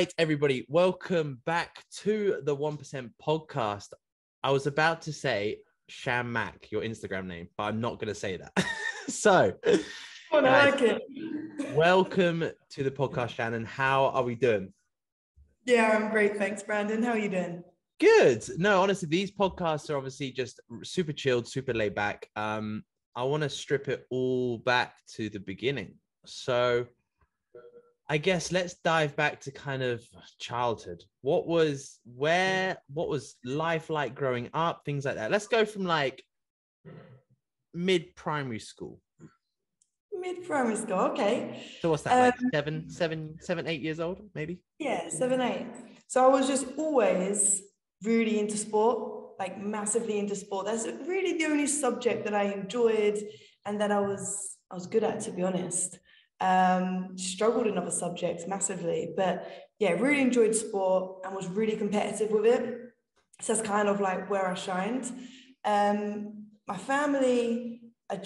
right, everybody, welcome back to the 1% podcast. I was about to say Shanmack, your Instagram name, but I'm not going to say that. So, I guys, like it. welcome to the podcast, Shannon. How are we doing? Yeah, I'm great. Thanks, Brandon. How are you doing? Good. No, honestly, these podcasts are obviously just super chilled, super laid back. I want to strip it all back to the beginning. So I guess let's dive back to kind of childhood. What was life like growing up? Things like that. Let's go from like mid-primary school. Mid-primary school, okay. So what's that, like 8 years old, maybe? Yeah, 7, 8. So I was just always really into sport, like massively into sport. That's really the only subject that I enjoyed and that I was good at, to be honest. Struggled in other subjects massively, but yeah, really enjoyed sport and was really competitive with it. So that's kind of like where I shined. My family are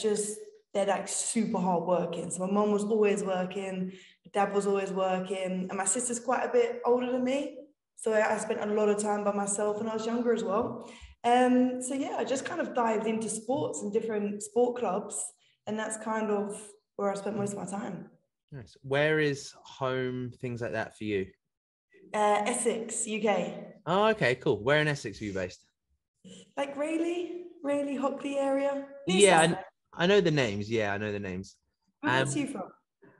they're like super hard working. So my mom was always working, my dad was always working, and my sister's quite a bit older than me. So I spent a lot of time by myself when I was younger as well. So yeah, I just kind of dived into sports and different sport clubs, and that's kind of where I spent most of my time. Nice. Where is home, things like that for you? Essex, UK. Oh, okay, cool. Where in Essex are you based? Like Rayleigh, Hockley area. Yeah, I know the names. Yeah, I know the names. Where's you from?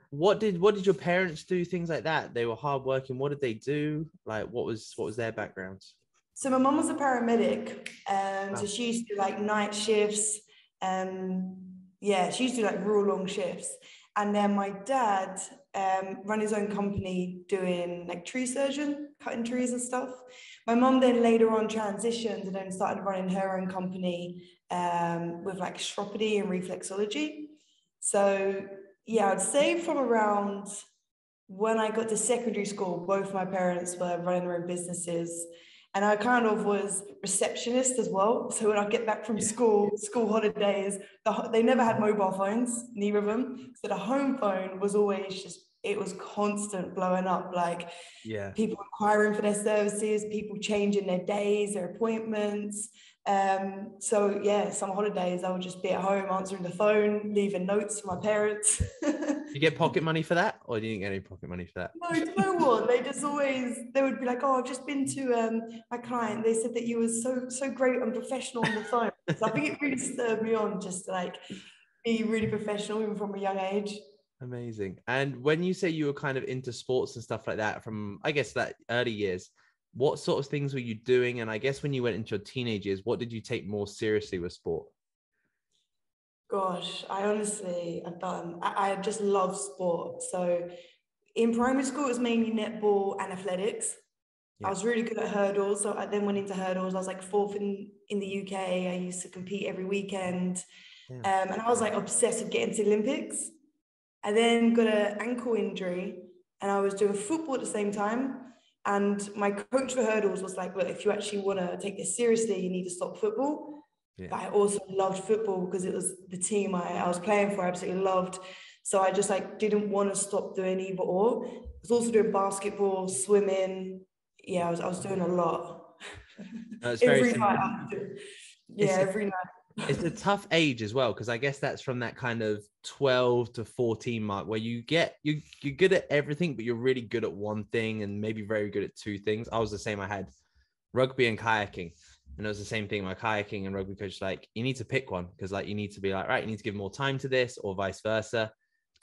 What did your parents do? Things like that. They were hardworking. What did they do? Like, what was their backgrounds? So my mum was a paramedic. Wow. So she used to do like night shifts. Yeah, she used to do like real long shifts. And then my dad ran his own company doing like tree surgeon, cutting trees and stuff. My mum then later on transitioned and then started running her own company with like chiropody and reflexology. So yeah, I'd say from around when I got to secondary school, both my parents were running their own businesses. And I kind of was receptionist as well. So when I get back from school holidays, they never had mobile phones, neither of them. So the home phone was always it was constant blowing up. Like people inquiring for their services, people changing their days, their appointments. So yeah, some holidays I would just be at home answering the phone, leaving notes for my parents. You get pocket money for that, or do you get any pocket money for that? No, you know what? They would be like, "Oh, I've just been to my client. They said that you were so great and professional on the phone." So I think it really stirred me on just to like be really professional even from a young age. Amazing. And when you say you were kind of into sports and stuff like that from, I guess, that early years, what sort of things were you doing? And I guess when you went into your teenage years, what did you take more seriously with sport? Gosh, I just love sport. So in primary school, it was mainly netball and athletics. I was really good at hurdles. So I then went into hurdles. I was like fourth in the UK. I used to compete every weekend. And I was like obsessed with getting to the Olympics. I then got an ankle injury and I was doing football at the same time. And my coach for hurdles was like, "Look, if you actually want to take this seriously, you need to stop football." Yeah. But I also loved football because it was the team I was playing for. I absolutely loved. So I just like didn't want to stop doing either or. I was also doing basketball, swimming. Yeah, I was doing a lot. No, it's every night. Every night. It's a tough age as well, because I guess that's from that kind of 12 to 14 mark where you're good at everything, but you're really good at one thing and maybe very good at two things. I was the same. I had rugby and kayaking. And it was the same thing. My kayaking and rugby coach, like, you need to pick one because, like, you need to be like, right, you need to give more time to this or vice versa.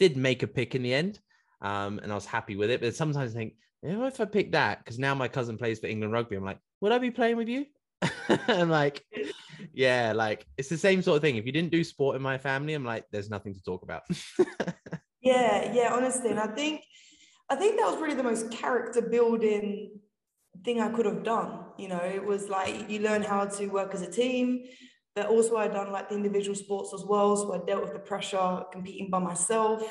Did make a pick in the end, and I was happy with it. But sometimes I think, if I pick that, because now my cousin plays for England rugby, I'm like, would I be playing with you? And like, yeah, like it's the same sort of thing. If you didn't do sport in my family, I'm like, there's nothing to talk about. yeah, honestly, and I think that was really the most character building thing I could have done. You know, it was like you learn how to work as a team, but also I'd done like the individual sports as well. So I dealt with the pressure competing by myself.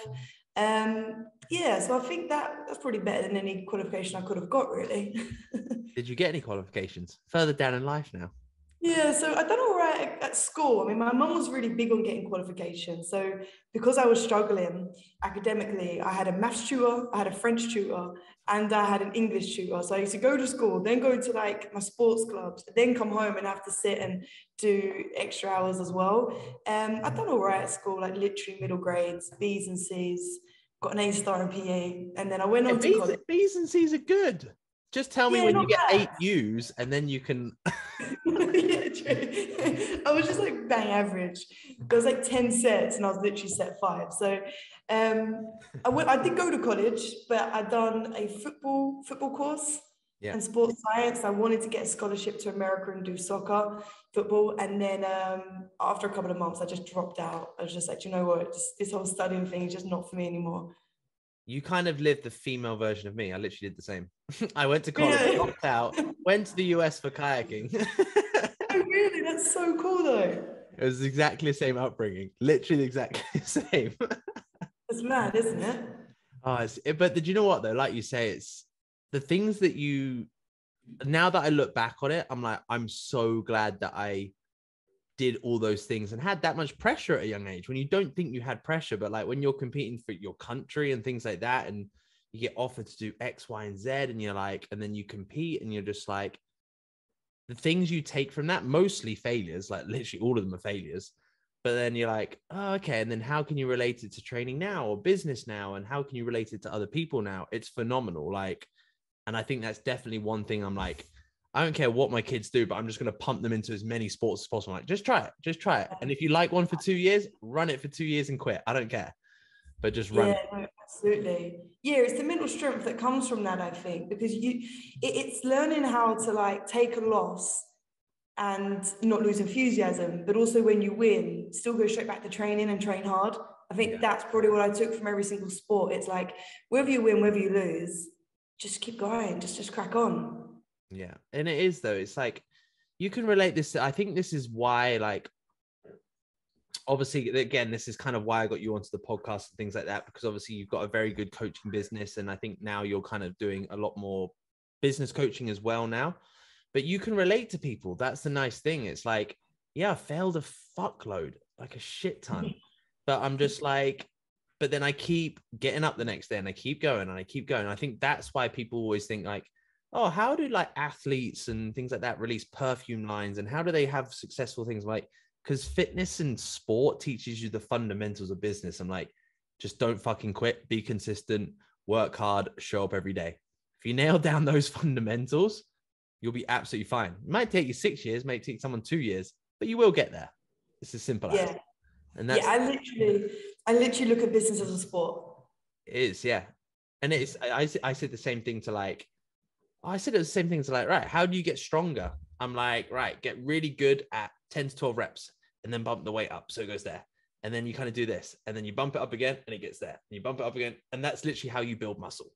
Yeah, so I think that's probably better than any qualification I could have got, really. Did you get any qualifications further down in life now? Yeah, so I done all right at school. I mean, my mum was really big on getting qualifications. So because I was struggling academically, I had a maths tutor, I had a French tutor, and I had an English tutor. So I used to go to school, then go to like my sports clubs, then come home and have to sit and do extra hours as well. I done all right at school, like literally middle grades, B's and C's, got an A star in PE, and then I went Yeah, on to college. B's and C's are good. Just tell me Yeah, when you not get bad. 8 U's and then you can. Yeah, true. I was just like bang average. There was like 10 sets and I was literally set 5. So I did go to college, but I'd done a football course Yeah. and sports science. I wanted to get a scholarship to America and do soccer, football. And then after a couple of months, I just dropped out. I was just like, you know what, this whole studying thing is just not for me anymore. You kind of lived the female version of me. I literally did the same. I went to college, Yeah. dropped out, went to the US for kayaking. Oh, really? That's so cool though. It was exactly the same upbringing, literally exactly the same. It's mad, isn't it? But did you know what though? Like you say, it's the things that now that I look back on it, I'm like, I'm so glad that I did all those things and had that much pressure at a young age when you don't think you had pressure, but like when you're competing for your country and things like that, and you get offered to do X, Y, and Z, and you're like, and then you compete and you're just like, the things you take from that, mostly failures, like literally all of them are failures. But then you're like, oh, okay. And then how can you relate it to training now or business now? And how can you relate it to other people now? It's phenomenal. Like, and I think that's definitely one thing I'm like, I don't care what my kids do, but I'm just going to pump them into as many sports as possible. Like, just try it. Just try it. And if you like one for 2 years, run it for 2 years and quit. I don't care, but just run it. No, absolutely. Yeah, it's the mental strength that comes from that, I think, because it's learning how to like take a loss and not lose enthusiasm, but also when you win, still go straight back to training and train hard. I think that's probably what I took from every single sport. It's like whether you win, whether you lose, just keep going, just crack on. Yeah. And it is though. It's like you can relate this. I think this is why, like, obviously, again, this is kind of why I got you onto the podcast and things like that, because obviously you've got a very good coaching business. And I think now you're kind of doing a lot more business coaching as well now, but you can relate to people. That's the nice thing. It's like, yeah, I failed a fuckload, like a shit ton, but I'm just like, but then I keep getting up the next day and I keep going and I keep going. I think that's why people always think like, oh, how do like athletes and things like that release perfume lines and how do they have successful things? Like, because fitness and sport teaches you the fundamentals of business. I'm like, just don't fucking quit, be consistent, work hard, show up every day. If you nail down those fundamentals, you'll be absolutely fine. It might take you 6 years, might take someone 2 years, but you will get there. It's as simple as. And that's, I literally look at business as a sport. it is, yeah. And it's, I said the same thing to like, I said it was the same thing to like, right, how do you get stronger? I'm like, right, get really good at 10 to 12 reps and then bump the weight up so it goes there. And then you kind of do this and then you bump it up again and it gets there. And you bump it up again. And that's literally how you build muscle.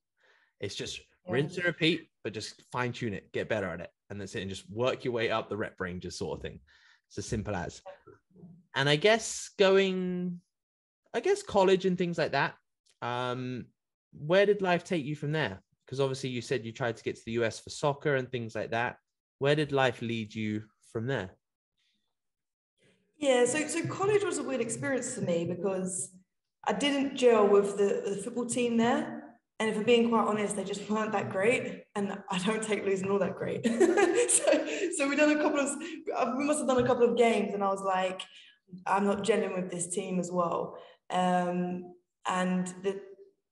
It's just rinse and repeat, but just fine tune it, get better at it. And that's it. And just work your way up the rep ranges sort of thing. It's as simple as. And I guess college and things like that. Where did life take you from there? Because obviously you said you tried to get to the US for soccer and things like that. Where did life lead you from there? Yeah, so college was a weird experience for me because I didn't gel with the football team there. And if I'm being quite honest, they just weren't that great. And I don't take losing all that great. so we must have done a couple of games and I was like, I'm not gelling with this team as well. And the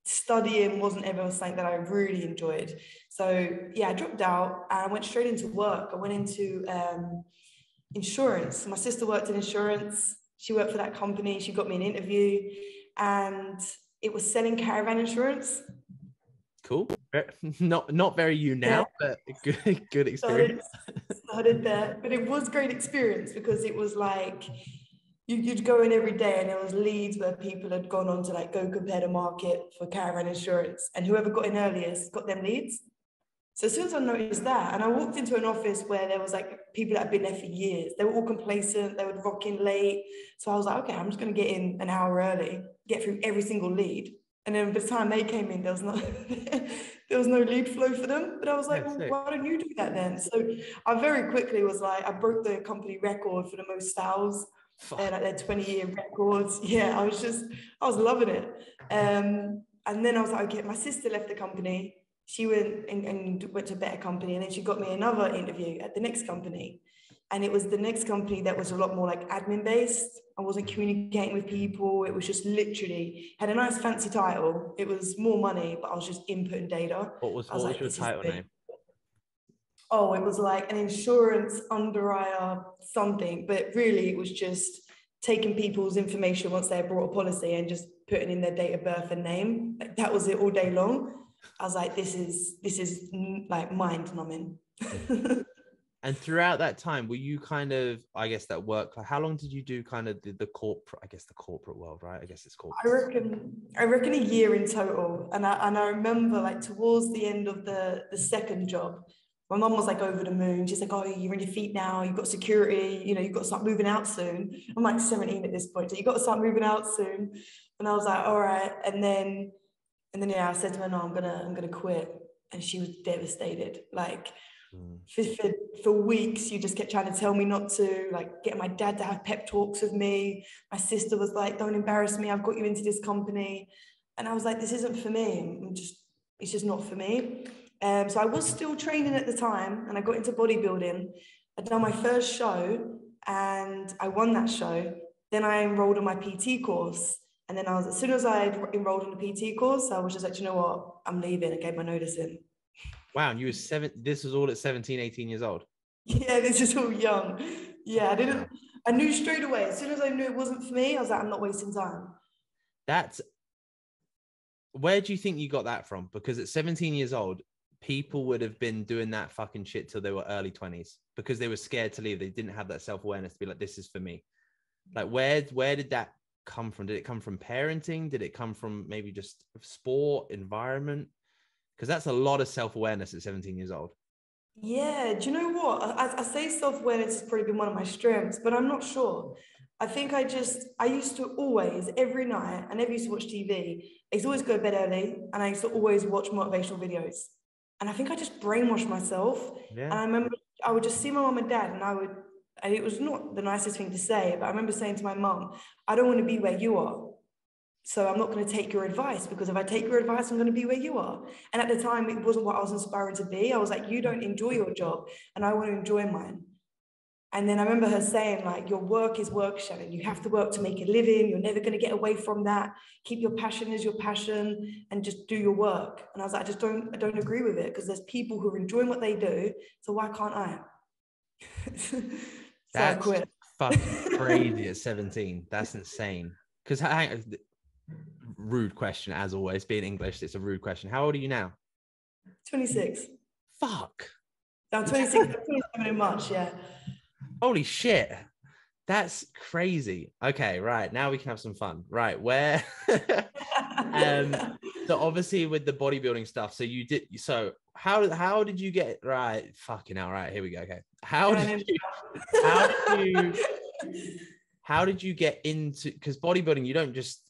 studying wasn't ever something that I really enjoyed. So yeah, I dropped out and I went straight into work. I went into insurance. My sister worked in insurance. She worked for that company. She got me an interview and it was selling caravan insurance. Cool. Not very you now, but good experience. Started there, but it was great experience because it was like you'd go in every day and there was leads where people had gone on to like go compare the market for caravan insurance and whoever got in earliest got them leads. So as soon as I noticed that, and I walked into an office where there was like people that had been there for years, they were all complacent, they would rock in late. So I was like, okay, I'm just going to get in an hour early, get through every single lead. And then by the time they came in, there there was no lead flow for them. But I was like, Yeah, well, sick. why don't you do that then? So I very quickly was like, I broke the company record for the most sales, Fuck. like their 20-year records. Yeah, I was loving it. And then I was like, okay, my sister left the company. She went and went to a better company, and then she got me another interview at the next company. And it was the next company that was a lot more like admin based. I wasn't communicating with people. It was just literally had a nice fancy title. It was more money, but I was just inputting data. What was I was like, your this is title big. name? Oh, it was like an insurance underwriter something, but really it was just taking people's information once they brought a policy and just putting in their date of birth and name. Like, that was it all day long. I was like, this is like mind numbing. And throughout that time, were you kind of, I guess, that work? How long did you do kind of the corporate, I guess, the corporate world, right? I guess it's corporate. I reckon a year in total. And I remember like towards the end of the second job, my mum was like over the moon. She's like, oh, you're on your feet now. You've got security. You know, you've got to start moving out soon. I'm like 17 at this point. So you've got to start moving out soon. And I was like, all right. And then yeah, I said to her, no, I'm gonna quit. And she was devastated. Like for weeks, you just kept trying to tell me not to, like get my dad to have pep talks with me. My sister was like, don't embarrass me. I've got you into this company. And I was like, this isn't for me. It's just not for me. So I was still training at the time, and I got into bodybuilding. I'd done my first show and I won that show. Then I enrolled on my PT course. And then as soon as I enrolled on the PT course, I was just like, you know what? I'm leaving. I gave my notice in. Wow. And you were this was all at 17, 18 years old. Yeah, this is all young. Yeah, I knew straight away. As soon as I knew it wasn't for me, I was like, I'm not wasting time. Where do you think you got that from? Because at 17 years old, people would have been doing that fucking shit till they were early 20s because they were scared to leave. They didn't have that self-awareness to be like, this is for me. Like, where did that come from? Did it come from parenting? Did it come from maybe just sport, environment? Because that's a lot of self-awareness at 17 years old. Yeah, do you know what? I say self-awareness has probably been one of my strengths, but I'm not sure. I think I used to always, every night, I never used to watch TV. I used to always go to bed early, and I used to always watch motivational videos. And I think I just brainwashed myself. Yeah. And I remember I would just see my mum and dad, and it was not the nicest thing to say, but I remember saying to my mum, I don't want to be where you are. So I'm not going to take your advice, because if I take your advice, I'm going to be where you are. And at the time, it wasn't what I was inspiring to be. I was like, you don't enjoy your job, and I want to enjoy mine. And then I remember her saying, like, your work is work, Shannon. You have to work to make a living. You're never going to get away from that. Keep your passion as your passion and just do your work. And I was like, I don't agree with it, because there's people who are enjoying what they do. So why can't I? So That's I quit. fucking crazy at 17. That's insane. Because rude question, as always, being English, it's a rude question. How old are you now? 26. Fuck. I'm 26, I'm 27 in March, yeah. Holy shit. That's crazy. Okay, right. Now we can have some fun. Right. Where so obviously with the bodybuilding stuff, how did you get right? Fucking hell, right. Here we go. Okay. How did you get into, because bodybuilding, you don't just,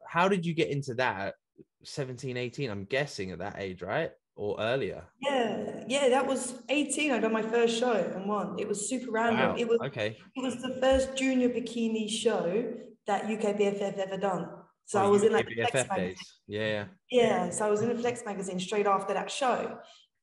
how did you get into that at 17, 18? I'm guessing at that age, right? Or earlier? Yeah, that was 18. I done my first show and won. It was super random. Wow. It was the first junior bikini show that UKBFF ever done. So I was in like the Flex magazine. Days. Yeah. Yeah, so I was in the Flex magazine straight after that show.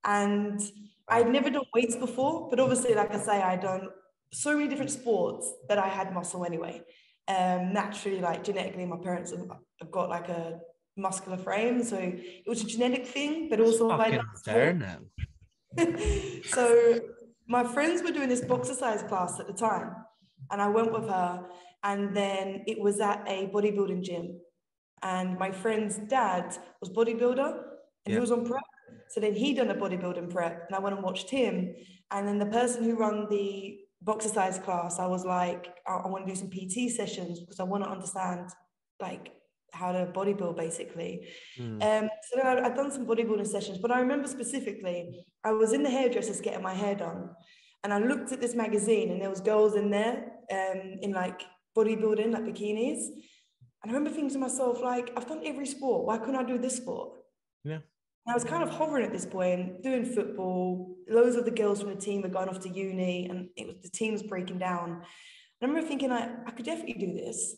And I'd never done weights before, but obviously, like I say, I'd done so many different sports that I had muscle anyway. Naturally, like genetically, my parents have got like a muscular frame, so it was a genetic thing, but also I So my friends were doing this boxercise class at the time, and I went with her, and then it was at a bodybuilding gym, and my friend's dad was bodybuilder, and he was on prep. So then he done a bodybuilding prep, and I went and watched him. And then the person who run the boxercise class, I was like, I want to do some PT sessions, because I want to understand like how to bodybuild basically. So then I'd done some bodybuilding sessions, but I remember specifically, I was in the hairdressers getting my hair done, and I looked at this magazine, and there was girls in there in like bodybuilding, like bikinis. And I remember thinking to myself, like, I've done every sport. Why couldn't I do this sport? Yeah. And I was kind of hovering at this point, doing football. Loads of the girls from the team were going off to uni, and the team was breaking down. And I remember thinking, I could definitely do this.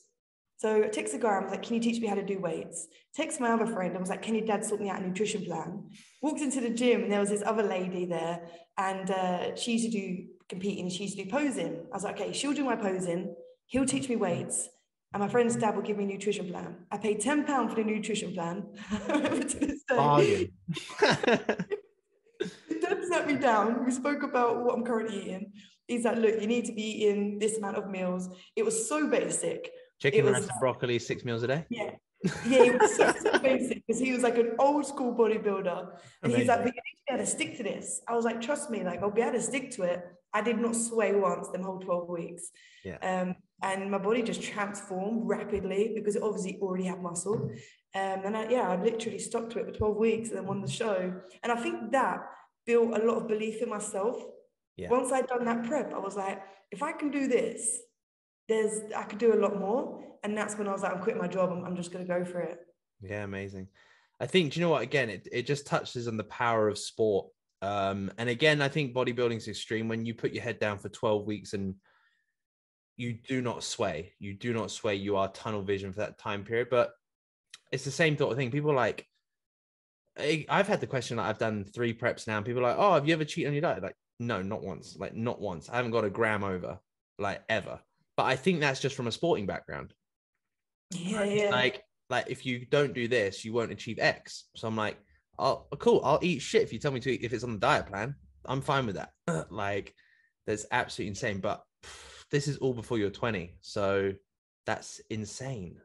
So I texted a guy, I was like, can you teach me how to do weights? Text my other friend, I was like, can your dad sort me out a nutrition plan? Walked into the gym, and there was this other lady there, and she used to do competing, she used to do posing. I was like, okay, she'll do my posing, he'll teach me weights, and my friend's dad will give me a nutrition plan. I paid £10 for the nutrition plan. To this day. Bargain. His dad sat me down. We spoke about what I'm currently eating. He's like, look, you need to be eating this amount of meals. It was so basic. Chicken, rice, and broccoli, 6 meals a day? Yeah. Yeah, it was so basic because he was like an old school bodybuilder. And he's like, but you need to be able to stick to this. I was like, trust me, like I'll be able to stick to it. I did not sway once them whole 12 weeks. Yeah. And my body just transformed rapidly because it obviously already had muscle. And I literally stuck to it for 12 weeks and then won the show. And I think that built a lot of belief in myself. Yeah. Once I'd done that prep, I was like, if I can do this, I could do a lot more. And that's when I was like, I'm quitting my job. I'm just going to go for it. Yeah, amazing. I think, do you know what, again, it just touches on the power of sport. And again, I think bodybuilding is extreme when you put your head down for 12 weeks and you do not sway. You are tunnel vision for that time period. But it's the same sort of thing. People are like, I've had the question, like, I've done 3 preps now. And people are like, oh, have you ever cheated on your diet? Like, no, not once. Like, not once. I haven't got a gram over, like, ever. But I think that's just from a sporting background. Yeah. Like if you don't do this, you won't achieve X. So I'm like, oh, cool. I'll eat shit if you tell me to eat. If it's on the diet plan, I'm fine with that. Like, that's absolutely insane. But this is all before you're 20. So that's insane.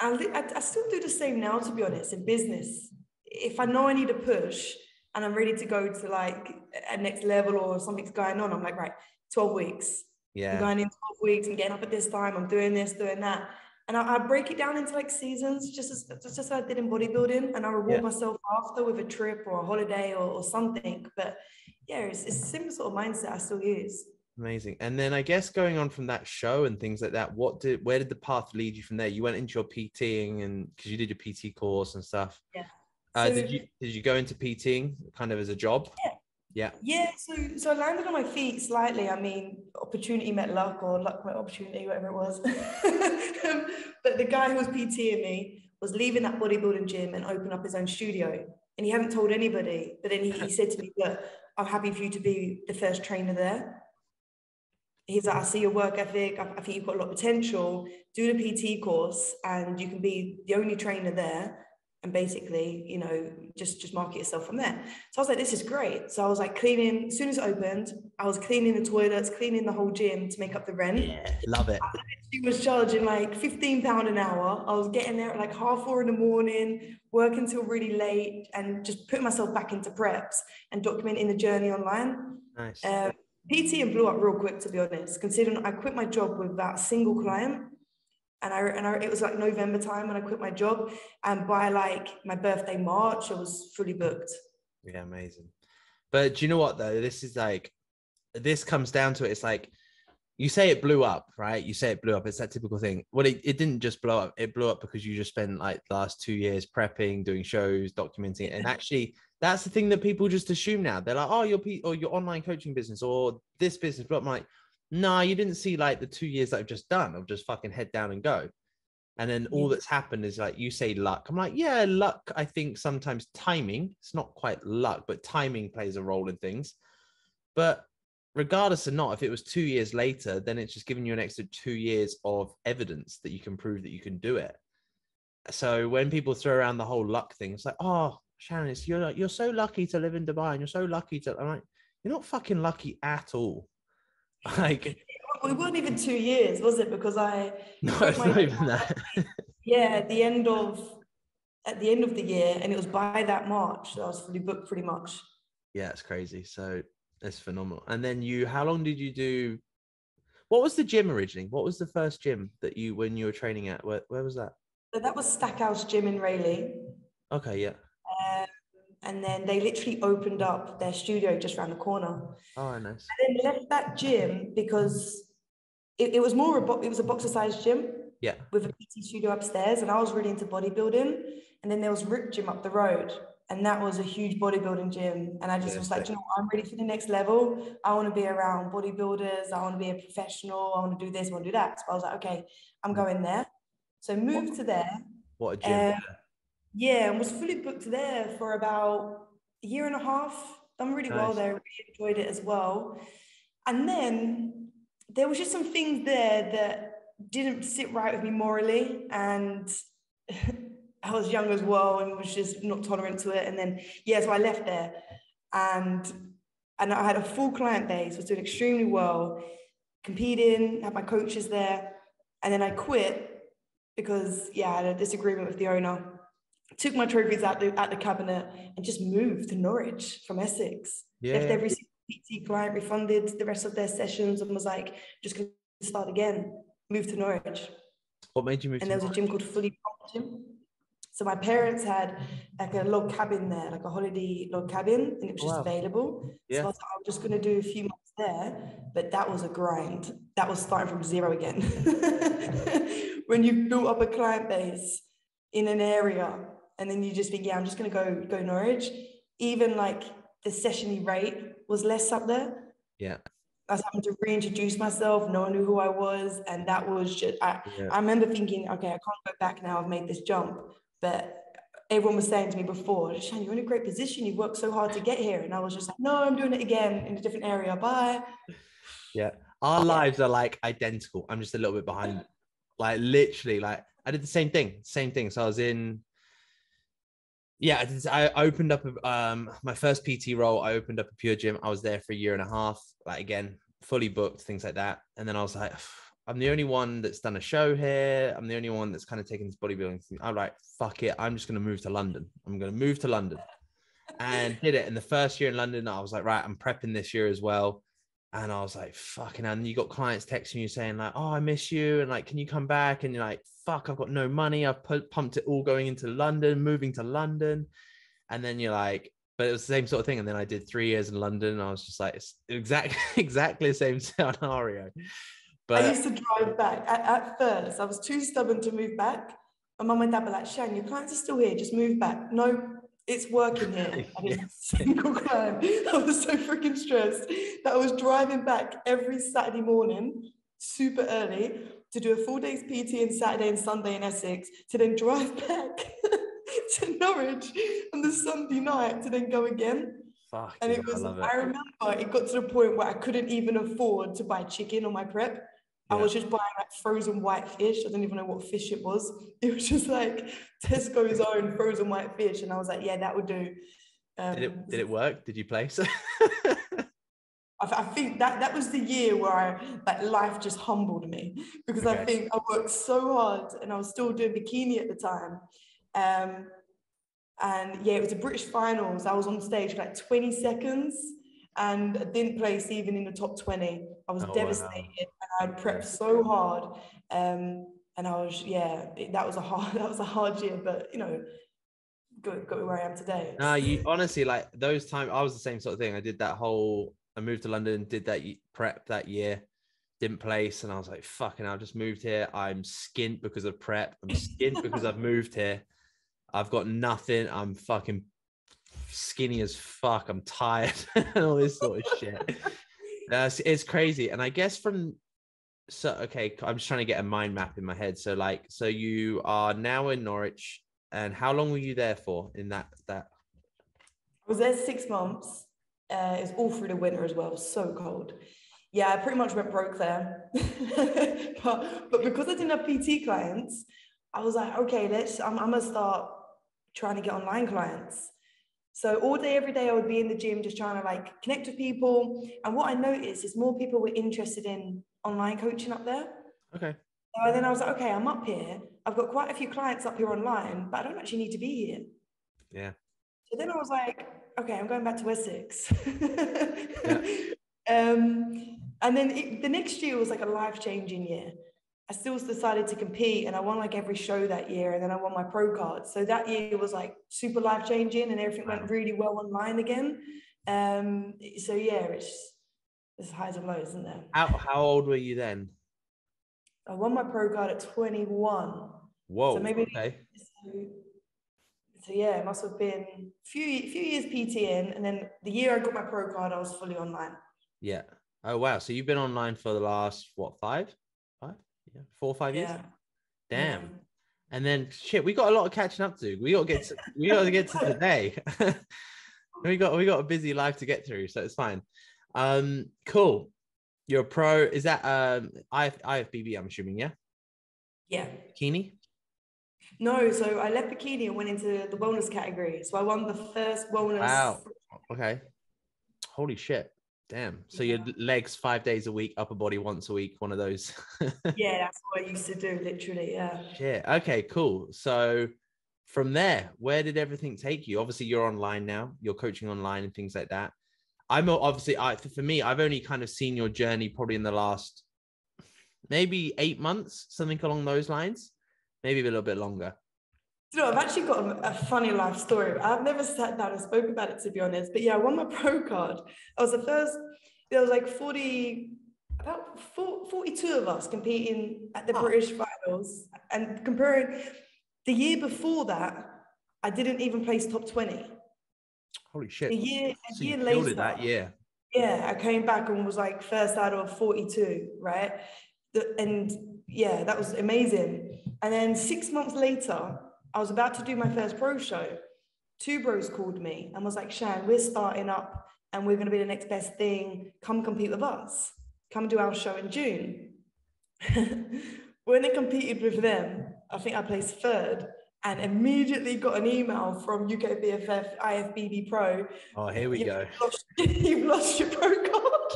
I still do the same now, to be honest, in business. If I know I need a push and I'm ready to go to like a next level or something's going on, I'm like, right, 12 weeks. Yeah. I'm going in 12 weeks, I'm getting up at this time, I'm doing this, doing that. And I break it down into like seasons, just as I did in bodybuilding. And I reward myself after with a trip or a holiday or something. But yeah, it's the same sort of mindset I still use. Amazing. And then I guess going on from that show and things like that, where did the path lead you from there? You went into your PTing, and because you did your PT course and stuff. Yeah. So, did you go into PTing kind of as a job? Yeah. So I landed on my feet slightly. I mean, opportunity met luck, or luck met opportunity, whatever it was. But the guy who was PTing me was leaving that bodybuilding gym and open up his own studio. And he hadn't told anybody. But then he said to me, look, I'm happy for you to be the first trainer there. He's like, I see your work ethic. I think you've got a lot of potential. Do the PT course and you can be the only trainer there. And basically, you know, just market yourself from there. So I was like, this is great. So I was like cleaning, as soon as it opened, I was cleaning the toilets, cleaning the whole gym to make up the rent. Yeah, love it. She was charging like £15 an hour. I was getting there at like 4:30 in the morning, working till really late, and just putting myself back into preps and documenting the journey online. Nice. PT blew up real quick, to be honest, considering I quit my job with that single client. And it was like November time when I quit my job. And by like my birthday, March, I was fully booked. Yeah, amazing. But do you know what, though? This comes down to it. It's like, you say it blew up, right? You say it blew up. It's that typical thing. Well, it didn't just blow up. It blew up because you just spent like the last 2 years prepping, doing shows, documenting it. And actually, that's the thing that people just assume now. They're like, oh, your online coaching business or this business. But I'm like, no, you didn't see like the 2 years that I've just done. I've just fucking head down and go. And then all that's happened is like, you say luck. I'm like, yeah, luck. I think sometimes timing, it's not quite luck, but timing plays a role in things. But regardless of not, if it was 2 years later, then it's just giving you an extra 2 years of evidence that you can prove that you can do it. So when people throw around the whole luck thing, it's like, oh, Shannon, you're so lucky to live in Dubai and you're so lucky to, I'm like, you're not fucking lucky at all. Like, it wasn't even 2 years, was it? Because no, it's not even that. At the end of the year, and it was by that March, so I was fully booked pretty much. Yeah, it's crazy. So it's phenomenal. And then how long did you do? What was the gym originally? What was the first gym that when you were training at? Where was that? So that was Stackhouse Gym in Rayleigh. Okay, yeah. And then they literally opened up their studio just around the corner. Oh, nice. And then left that gym because it was it was a boxer-sized gym. Yeah. With a PT studio upstairs, and I was really into bodybuilding. And then there was Rip Gym up the road, And that was a huge bodybuilding gym. And I just was like, you know, I'm ready for the next level. I want to be around bodybuilders. I want to be a professional. I want to do this, I want to do that. So I was like, okay, I'm going there. So moved to there. What a gym. Yeah, and was fully booked there for about a year and a half. Done really well there, really enjoyed it as well. And then there was just some things there that didn't sit right with me morally. And I was young as well and was just not tolerant to it. And then, so I left there. And I had a full client base, was doing extremely well, competing, had my coaches there. And then I quit because, I had a disagreement with the owner. Took my trophies out the cabinet and just moved to Norwich from Essex. Left every single PT client, refunded the rest of their sessions, and was like, just going to start again. Moved to Norwich. What made you move? And there was a gym called Fully Pumped Gym. So my parents had like a log cabin there, like a holiday log cabin, and it was just available. So I was like, I'm just going to do a few months there, but that was a grind. That was starting from zero again. When you built up a client base in an area, and then you just think, I'm just going to go Norwich. Even like the session rate was less up there. Yeah. I was having to reintroduce myself. No one knew who I was. And that was just, I remember thinking, okay, I can't go back now. I've made this jump. But everyone was saying to me before, Shan, you're in a great position. You've worked so hard to get here. And I was just like, no, I'm doing it again in a different area. Bye. Yeah. Our lives are like identical. I'm just a little bit behind. Like literally, like I did the same thing. So I was in, I opened up my first PT role. I opened up a pure gym. I was there for a year and a half, like again, fully booked, things like that. And then I was like, I'm the only one that's done a show here. I'm the only one that's kind of taken this bodybuilding thing. I'm like, fuck it. I'm just going to move to London. And did it. In the first year in London, I was like, right, I'm prepping this year as well. And I was like, fucking hell. And you got clients texting you saying like, oh, I miss you. And like, can you come back? And you're like, fuck, I've got no money. I've pumped it all going into London, moving to London. And then you're like, but it was the same sort of thing. And then I did 3 years in London. And I was just like, it's exactly the same scenario. But I used to drive back. At first, I was too stubborn to move back. My mum and dad were like, Shan, your clients are still here. Just move back. No, it's working here. I didn't single client. I was so freaking stressed that I was driving back every Saturday morning, super early, to do a full day's PT on Saturday and Sunday in Essex, to then drive back to Norwich on the Sunday night to then go again. Fuck, and it was, I remember it got to the point where I couldn't even afford to buy chicken on my prep. I was just buying like frozen white fish. I don't even know what fish it was. It was just like Tesco's own frozen white fish. And I was like, that would do. Did it work? Did you place? I think that was the year where life just humbled me, because I think I worked so hard and I was still doing bikini at the time. And it was a British finals. I was on stage for like 20 seconds and I didn't place even in the top 20. I was devastated. And I'd prepped so hard. And I was, that was a hard year, but got where I am today. You honestly, like those times, I was the same sort of thing. I moved to London, did that prep that year, didn't place. And I was like, fucking, I just moved here. I'm skint because of prep. I'm skint because I've moved here. I've got nothing. I'm fucking skinny as fuck. I'm tired and all this sort of shit. It's crazy. And I guess I'm just trying to get a mind map in my head. So you are now in Norwich, and how long were you there for in that? I was there 6 months. It was all through the winter as well. So cold. I pretty much went broke there. but because I didn't have PT clients, I was like, okay, I'm gonna start trying to get online clients. So all day, every day, I would be in the gym just trying to like connect with people. And what I noticed is more people were interested in online coaching up there. Okay. So then I was like, okay, I'm up here. I've got quite a few clients up here online, but I don't actually need to be here. Yeah. So then I was like, okay, I'm going back to Essex. Yeah. And then the next year was like a life-changing year. I still decided to compete and I won like every show that year, and then I won my pro card. So that year was like super life-changing and everything went really well online again. It's highs and lows, isn't there? How old were you then? I won my pro card at 21. Whoa. So maybe okay. So yeah, it must have been a few years PTing, and then the year I got my pro card, I was fully online. Yeah. Oh wow. So you've been online for the last what, 4 or 5 years? Yeah. Damn. Yeah. And then shit, we got a lot of catching up to. We got to get to today. we got a busy life to get through, so it's fine. Cool. You're a pro. Is that IFBB? I'm assuming, yeah. Yeah. Bikini? No, so I left bikini and went into the wellness category. So I won the first wellness. Wow. Okay. Holy shit. Damn. So your legs 5 days a week, upper body once a week, one of those. Yeah, that's what I used to do, literally. Yeah. Shit. Okay, cool. So from there, where did everything take you? Obviously, you're online now. You're coaching online and things like that. I'm obviously, for me, I've only kind of seen your journey probably in the last maybe 8 months, something along those lines, maybe a little bit longer. You know, I've actually got a funny life story. I've never sat down and spoke about it, to be honest. But yeah, I won my pro card. I was the first, there was like 42 of us competing at the British finals. And comparing the year before that, I didn't even place top 20. Holy shit. A year later. That year. Yeah, I came back and was like first out of 42, right? And yeah, that was amazing. And then 6 months later, I was about to do my first pro show. Two bros called me and was like, Shan, we're starting up and we're going to be the next best thing. Come compete with us. Come do our show in June. When I competed with them, I think I placed third and immediately got an email from UK BFF IFBB Pro. Oh, here we go. You've lost your pro card.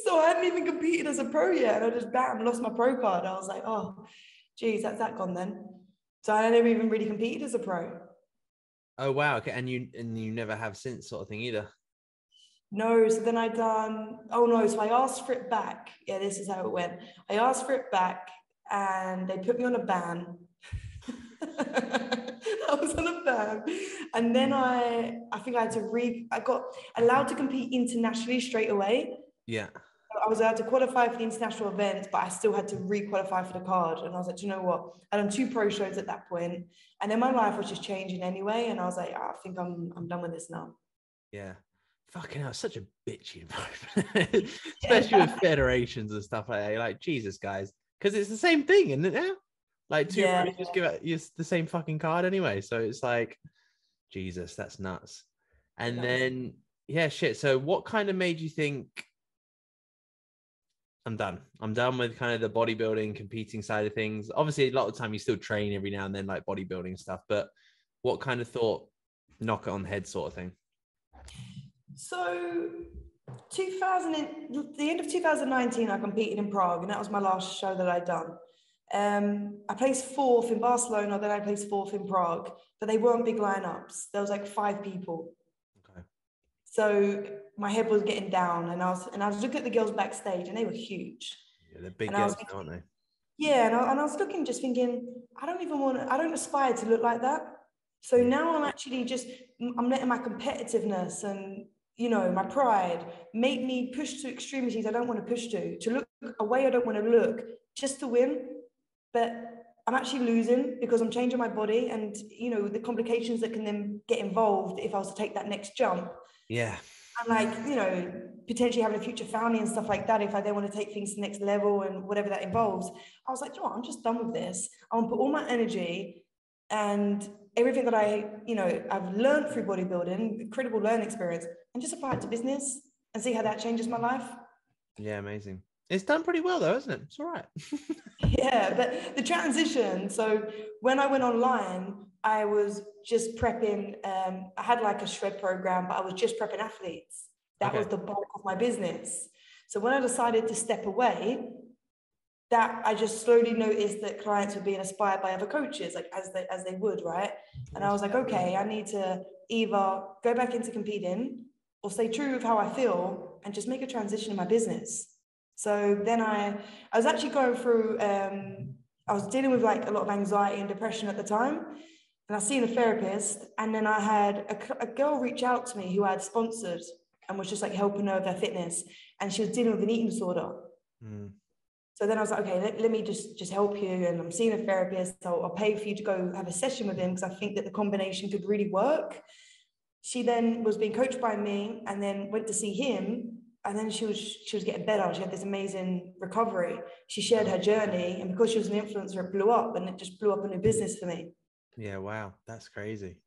So I hadn't even competed as a pro yet. And I just lost my pro card. I was like, oh, geez, that's that gone then. So I never even really competed as a pro. Oh wow, okay, and you never have since, sort of thing either. No, so then so I asked for it back. Yeah, this is how it went. I asked for it back and they put me on a ban. I was on a ban. And then I think I had to I got allowed to compete internationally straight away. Yeah. I was allowed to qualify for the international event, but I still had to re-qualify for the card. And I was like, do you know what? I'd done 2 pro shows at that point, and then my life was just changing anyway. And I was like, I think I'm done with this now. Yeah. Fucking hell, such a bitchy environment, especially with federations and stuff like that. You're like, Jesus, guys, because it's the same thing, isn't it? Now, like two pros just give out the same fucking card anyway. So it's like, Jesus, that's nuts. And then, yeah, shit. So what kind of made you think, I'm done with kind of the bodybuilding, competing side of things? Obviously, a lot of the time you still train every now and then, like bodybuilding stuff, but what kind of thought, knock it on the head sort of thing? So the end of 2019, I competed in Prague, and that was my last show that I'd done. I placed 4th in Barcelona, then I placed 4th in Prague, but they weren't big lineups. There was like 5 people. Okay. So my head was getting down, and I was looking at the girls backstage, and they were huge. Yeah, they're big girls, aren't they? Yeah, and I was looking, just thinking, I don't aspire to look like that. So now I'm actually I'm letting my competitiveness and, you know, my pride make me push to extremities I don't want to push to look a way I don't want to look, just to win. But I'm actually losing because I'm changing my body, and, you know, the complications that can then get involved if I was to take that next jump. Yeah. And like, you know, potentially having a future family and stuff like that, if I then want to take things to the next level and whatever that involves, I was like, oh, I'm just done with this. I want to put all my energy and everything that I've learned through bodybuilding, incredible learning experience, and just apply it to business and see how that changes my life. Yeah, amazing. It's done pretty well though, isn't it? It's all right. Yeah, but the transition. So when I went online, I was just prepping. I had like a shred program, but I was just prepping athletes. That was the bulk of my business. So when I decided to step away, that I just slowly noticed that clients were being inspired by other coaches, like as they would, right? And I was like, okay, I need to either go back into competing or stay true with how I feel and just make a transition in my business. So then I was actually going through, I was dealing with like a lot of anxiety and depression at the time. And I seen a therapist, and then I had a girl reach out to me who I had sponsored and was just like helping her with her fitness. And she was dealing with an eating disorder. So then I was like, okay, let me just help you. And I'm seeing a therapist, so I'll pay for you to go have a session with him because I think that the combination could really work. She then was being coached by me and then went to see him. And then she was getting better. She had this amazing recovery. She shared her journey. And because she was an influencer, it blew up, and it just blew up in a business for me. Yeah, wow. That's crazy.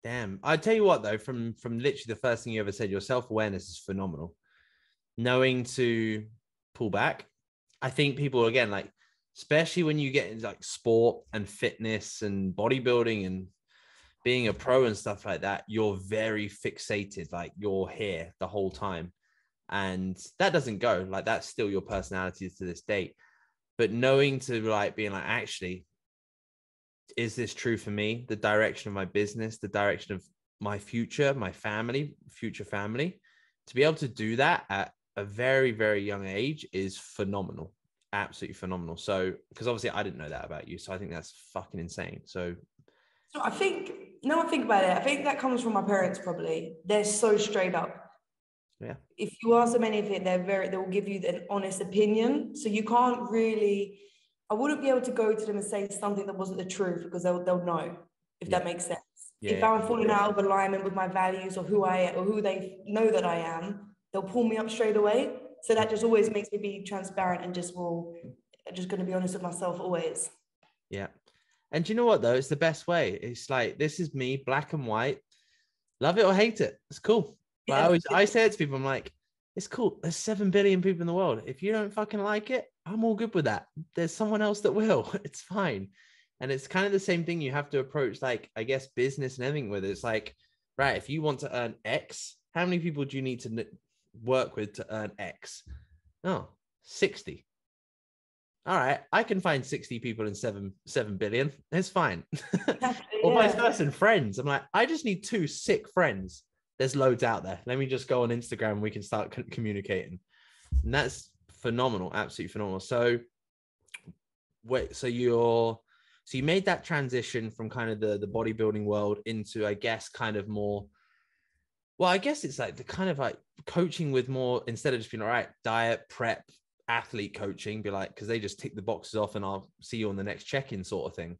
Damn. I tell you what, though, from literally the first thing you ever said, your self-awareness is phenomenal. Knowing to pull back. I think people, again, like, especially when you get into like sport and fitness and bodybuilding and being a pro and stuff like that, you're very fixated, like you're here the whole time. And that doesn't go, like that's still your personality to this date. But knowing to like being like, actually, is this true for me? The direction of my business, the direction of my future, my family, future family, to be able to do that at a very, very young age is phenomenal. Absolutely phenomenal. So, because obviously I didn't know that about you. So I think that's fucking insane. So I think, now I think about it, I think that comes from my parents probably. They're so straight up. yeah. If you ask them anything, they will give you an honest opinion. So you can't really, I wouldn't be able to go to them and say something that wasn't the truth because they'll know, if that makes sense. Yeah, if I'm falling out of alignment with my values or who I am or who they know that I am, they'll pull me up straight away. So that just always makes me be transparent and just going to be honest with myself always. Yeah. And do you know what, though? It's the best way. It's like, this is me, black and white. Love it or hate it. It's cool. But Yeah. I say it to people, I'm like, it's cool. There's 7 billion people in the world. If you don't fucking like it, I'm all good with that. There's someone else that will. It's fine. And it's kind of the same thing you have to approach, like, I guess, business and everything with. It's like, right, if you want to earn X, how many people do you need to work with to earn X? Oh, 60. All right, I can find 60 people in 7 billion. It's fine. Exactly, Or vice yeah. versa, and friends. I'm like, I just need 2 sick friends. There's loads out there. Let me just go on Instagram and we can start communicating. And that's phenomenal, absolutely phenomenal. So wait, so you made that transition from kind of the bodybuilding world into, I guess, kind of more, well, I guess it's like the kind of like coaching with more, instead of just being all right, diet, prep, athlete coaching, be like, because they just tick the boxes off and I'll see you on the next check-in sort of thing.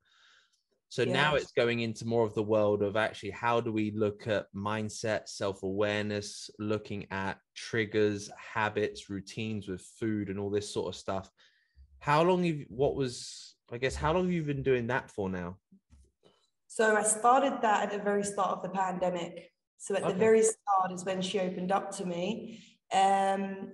So now it's going into more of the world of actually, how do we look at mindset, self-awareness, looking at triggers, habits, routines with food and all this sort of stuff. How long have you been doing that for now? So I started that at the very start of the pandemic. So at the very start is when she opened up to me. And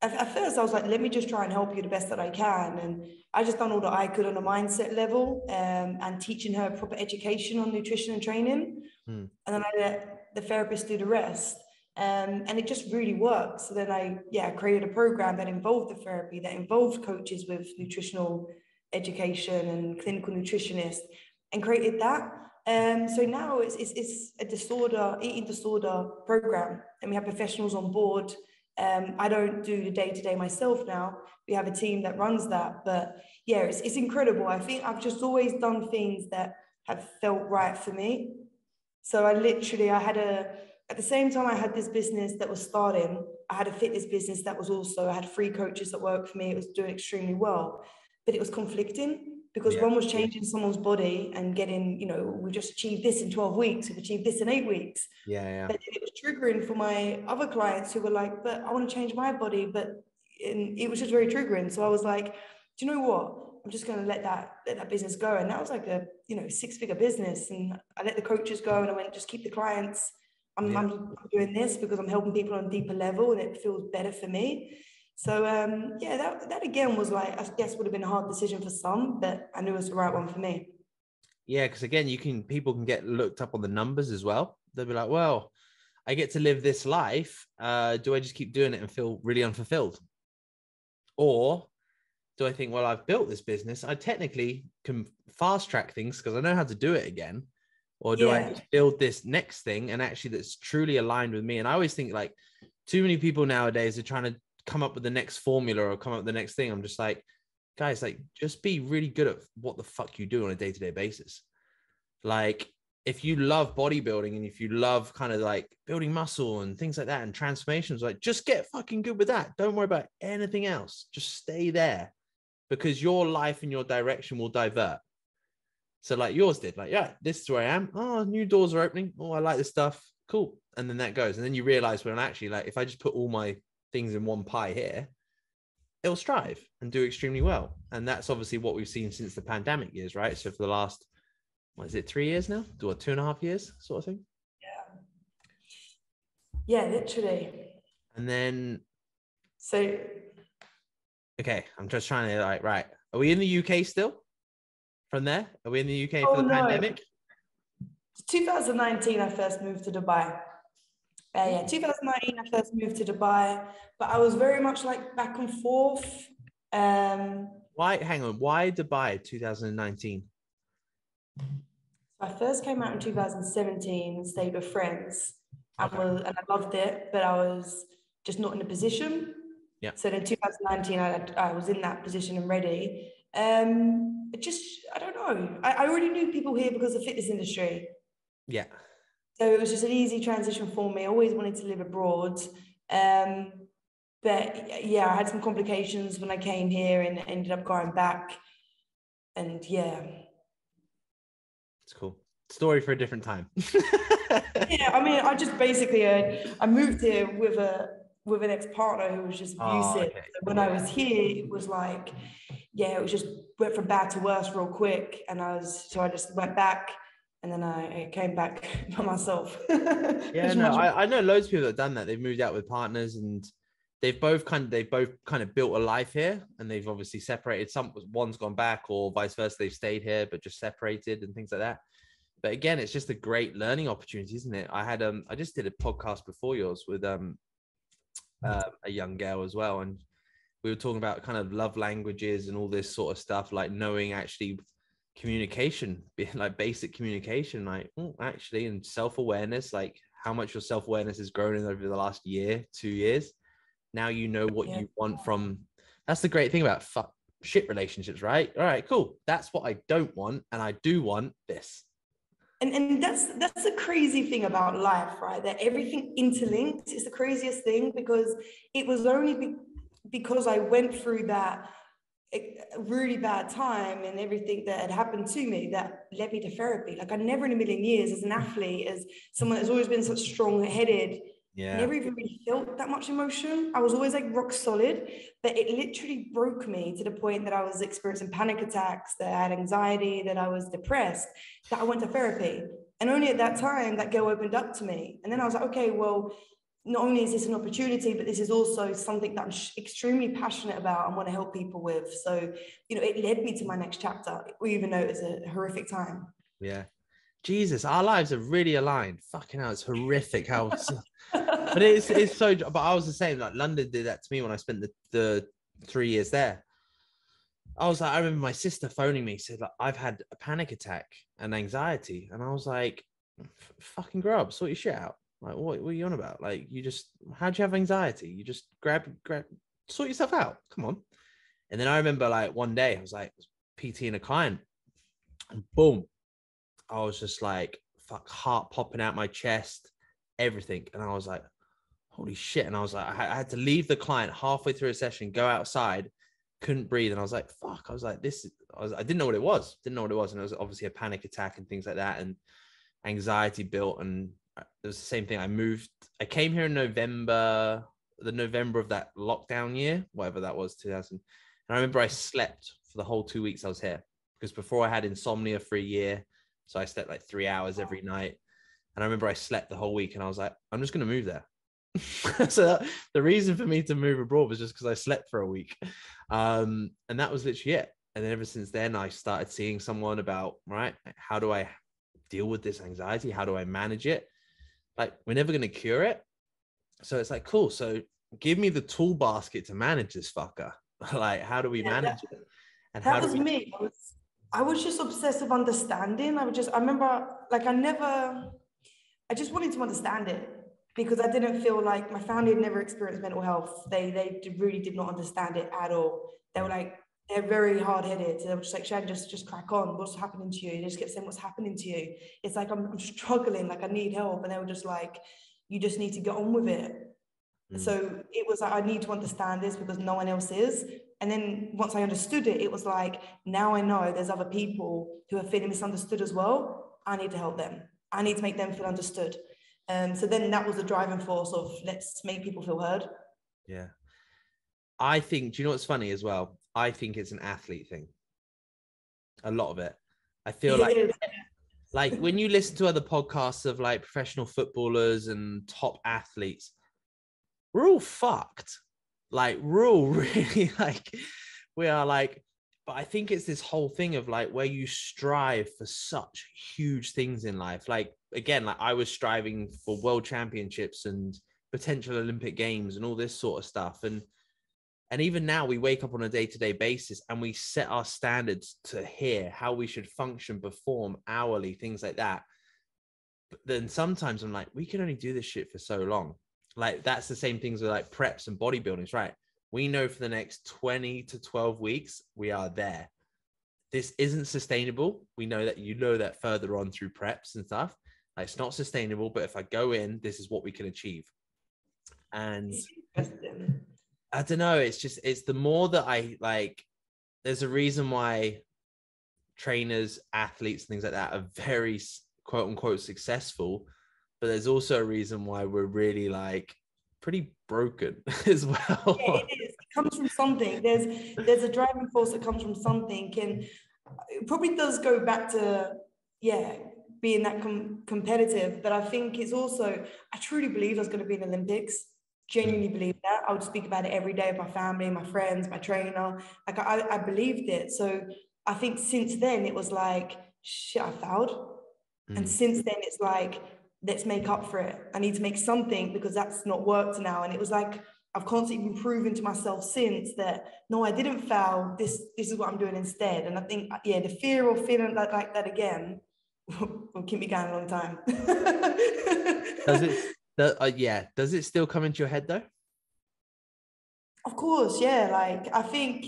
at first I was like, let me just try and help you the best that I can. And I just done all that I could on a mindset level, and teaching her proper education on nutrition and training. And then I let the therapist do the rest. And it just really worked. So then I created a program that involved the therapy, that involved coaches with nutritional education and clinical nutritionists, and created that. So now it's a eating disorder program, and we have professionals on board. I don't do the day-to-day myself now. We have a team that runs that. But yeah, it's incredible. I think I've just always done things that have felt right for me. So at the same time I had this business that was starting, I had a fitness business that was also, I had 3 coaches that worked for me. It was doing extremely well, but it was conflicting because one was changing someone's body and getting, we just achieved this in 12 weeks, we've achieved this in 8 weeks. But it was triggering for my other clients who were like, but I want to change my body. But it was just very triggering. So I was like, do you know what? I'm just going to let that business go. And that was like a 6-figure business. And I let the coaches go and I went, just keep the clients. I'm doing this because I'm helping people on a deeper level and it feels better for me. So that again was like, I guess would have been a hard decision for some, but I knew it was the right one for me. Yeah, because again, people can get looked up on the numbers as well. They'll be like, well, I get to live this life. Do I just keep doing it and feel really unfulfilled? Or do I think, well, I've built this business, I technically can fast track things because I know how to do it again? Or do I just build this next thing and actually that's truly aligned with me? And I always think like too many people nowadays are trying to come up with the next formula or come up with the next thing. I'm just like, guys, like just be really good at what the fuck you do on a day-to-day basis. Like if you love bodybuilding and if you love kind of like building muscle and things like that and transformations, like just get fucking good with that. Don't worry about anything else. Just stay there, because your life and your direction will divert. So like yours did, like, yeah, this is where I am. Oh, new doors are opening. Oh, I like this stuff. Cool. And then that goes. And then you realize, well, actually, like if I just put all my things in one pie here, it'll strive and do extremely well. And that's obviously what we've seen since the pandemic years, right? So for the last, what is it, 3 years now? Or 2.5 years sort of thing? Yeah, literally. And then, so okay, I'm just trying to like, right. Are we in the UK still? From there? Are we in the UK for the no. pandemic? 2019, I first moved to Dubai. 2019, I first moved to Dubai, but I was very much like back and forth. Why? Hang on. Why Dubai 2019? I first came out in 2017 and stayed with friends, Okay. and I loved it, but I was just not in a position. Yeah. So then 2019, I was in that position and ready. I don't know. I already knew people here because of the fitness industry. Yeah. So it was just an easy transition for me. I always wanted to live abroad. But yeah, I had some complications when I came here and ended up going back. And yeah. It's cool. Story for a different time. Yeah, I mean, I just basically, I moved here with an ex-partner who was just abusive. Okay. So when I was here, it was like, yeah, it was just went from bad to worse real quick. And I just went back. And then I came back by myself. Yeah, no, I know loads of people that have done that. They've moved out with partners and they've both kind of built a life here, and they've obviously separated. One's gone back, or vice versa. They've stayed here but just separated and things like that. But again, it's just a great learning opportunity, isn't it? I just did a podcast before yours with a young girl as well, and we were talking about kind of love languages and all this sort of stuff, like knowing actually communication, like basic communication, like actually, and self-awareness, like how much your self-awareness has grown in over the last year, 2 years. Now you know what you want from. That's the great thing about shit relationships, right? All right, cool. That's what I don't want, and I do want this. And that's the crazy thing about life, right? That everything interlinked is the craziest thing, because it was only because I went through that really bad time and everything that had happened to me that led me to therapy. Like I never in a million years, as an athlete, as someone that's always been such strong-headed, never even really felt that much emotion. I was always like rock solid, but it literally broke me to the point that I was experiencing panic attacks, that I had anxiety, that I was depressed, that I went to therapy. And only at that time that girl opened up to me. And then I was like, okay, well, not only is this an opportunity, but this is also something that I'm extremely passionate about and want to help people with. So, it led me to my next chapter, even though it was a horrific time. Yeah. Jesus, our lives are really aligned. Fucking hell, it's horrific how... But it's so... But I was the same. Like London did that to me when I spent the 3 years there. I was like, I remember my sister phoning me, said, like, I've had a panic attack and anxiety. And I was like, fucking grow up, sort your shit out. Like, what are you on about? Like, how'd you have anxiety? You just grab, sort yourself out. Come on. And then I remember like one day I was like PTing a client and boom, I was just like, fuck, heart popping out my chest, everything. And I was like, holy shit. And I was like, I had to leave the client halfway through a session, go outside, couldn't breathe. And I was like, fuck, I was like, I didn't know what it was. And it was obviously a panic attack and things like that. And anxiety built, and it was the same thing. I came here in November of that lockdown year, whatever that was, 2000. And I remember I slept for the whole 2 weeks I was here, because before I had insomnia for a year. So I slept like 3 hours every night. And I remember I slept the whole week and I was like, I'm just going to move there. So the reason for me to move abroad was just because I slept for a week. And that was literally it. And then ever since then, I started seeing someone about, right, how do I deal with this anxiety? How do I manage it? Like, we're never going to cure it. So it's like, cool. So give me the tool basket to manage this fucker. Like, how do we manage it? And that was me. I was just obsessed with understanding. I remember, like, I just wanted to understand it, because I didn't feel like my family had never experienced mental health. They really did not understand it at all. They were like, they're very hard-headed. So they're just like, Shan, just crack on. What's happening to you? They just kept saying, what's happening to you? It's like, I'm struggling, like I need help. And they were just like, you just need to get on with it. So it was like, I need to understand this because no one else is. And then once I understood it, it was like, now I know there's other people who are feeling misunderstood as well. I need to help them. I need to make them feel understood. So then that was the driving force of, let's make people feel heard. Yeah. I think, do you know what's funny as well? I think it's an athlete thing. A lot of it. I feel like when you listen to other podcasts of like professional footballers and top athletes, we're all fucked. Like we're all really like, we are like, but I think it's this whole thing of like where you strive for such huge things in life. Like, again, like I was striving for world championships and potential Olympic games and all this sort of stuff. And even now we wake up on a day-to-day basis and we set our standards to hear how we should function, perform hourly, things like that. But then sometimes I'm like, we can only do this shit for so long. Like that's the same things with like preps and bodybuildings, right? We know for the next 20 to 12 weeks, we are there. This isn't sustainable. We know that, you know, that further on through preps and stuff, like it's not sustainable, but if I go in, this is what we can achieve. And I don't know. It's just, it's the more that I like, there's a reason why trainers, athletes, things like that are very quote unquote successful, but there's also a reason why we're really like pretty broken as well. Yeah, it is. It comes from something. There's a driving force that comes from something, and it probably does go back to, yeah, being that competitive. But I think it's also, I truly believe there's going to be an Olympics. Genuinely believe that. I would speak about it every day with my family, my friends, my trainer. Like I believed it. So I think since then it was like, shit, I failed. And since then it's like, let's make up for it. I need to make something because that's not worked now. And it was like, I've constantly been proving to myself since that, no, I didn't fail. This is what I'm doing instead. And I think, yeah, the fear of feeling like that again will keep me going a long time. Does it? Yeah. Does it still come into your head though? Of course, yeah. Like I think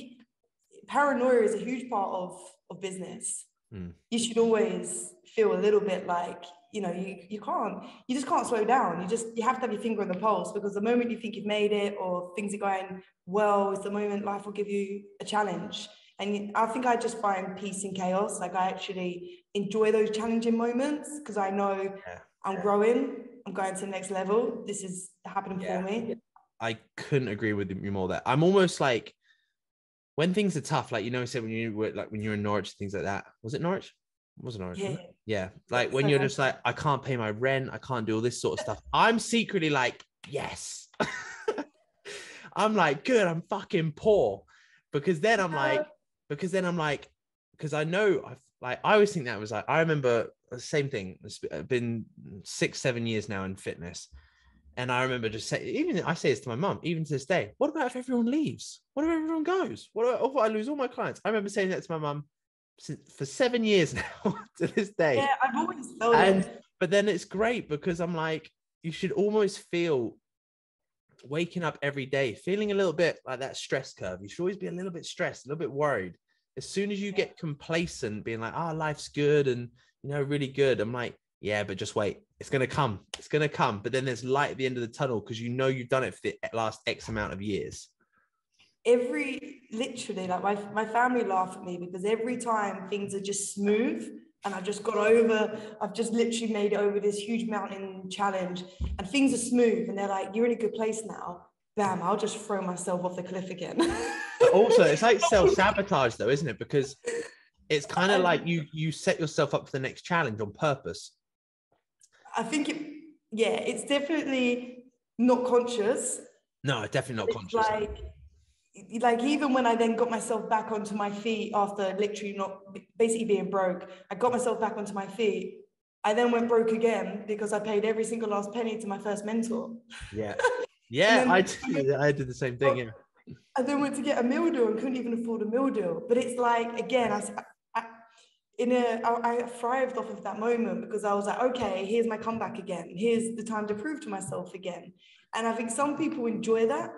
paranoia is a huge part of business. You should always feel a little bit like, you know, you just can't slow down. You have to have your finger on the pulse, because the moment you think you've made it or things are going well is the moment life will give you a challenge. And I think I just find peace in chaos. Like I actually enjoy those challenging moments because I know I'm growing. I'm going to the next level. This is happening for me. I couldn't agree with you more there. I'm almost like, when things are tough, like, you know, said when you were like, when you're in Norwich, things like that. Was it Norwich? It wasn't Norwich. Yeah. Yeah. Like when you're just like, I can't pay my rent. I can't do all this sort of stuff. I'm secretly like, yes. I'm like, good. I'm fucking poor. Because then I'm like, because I know I always think that was like, I remember the same thing. It's been 6-7 years now in fitness. And I remember just saying, even I say this to my mum, even to this day, what about if everyone leaves? What if everyone goes? What if I lose all my clients? I remember saying that to my mum for 7 years now to this day. Yeah, I've always felt it. But then it's great because I'm like, you should almost feel waking up every day, feeling a little bit like that stress curve. You should always be a little bit stressed, a little bit worried. As soon as you get complacent, being like, oh, life's good and, you know, really good. I'm like, yeah, but just wait. It's going to come. It's going to come. But then there's light at the end of the tunnel because you know you've done it for the last X amount of years. Literally, like my family laugh at me because every time things are just smooth and I've just literally made it over this huge mountain challenge and things are smooth and they're like, you're in a good place now. Bam, I'll just throw myself off the cliff again. But also, it's like self-sabotage though, isn't it? Because it's kind of like you set yourself up for the next challenge on purpose. I think it's definitely not conscious. No, definitely not conscious. Like even when I then got myself back onto my feet after literally not basically being broke, I got myself back onto my feet. I then went broke again because I paid every single last penny to my first mentor. Yeah. Yeah, I did the same thing. Yeah. I then went to get a meal deal and couldn't even afford a meal deal. But it's like, again, I thrived off of that moment because I was like, okay, here's my comeback again. Here's the time to prove to myself again. And I think some people enjoy that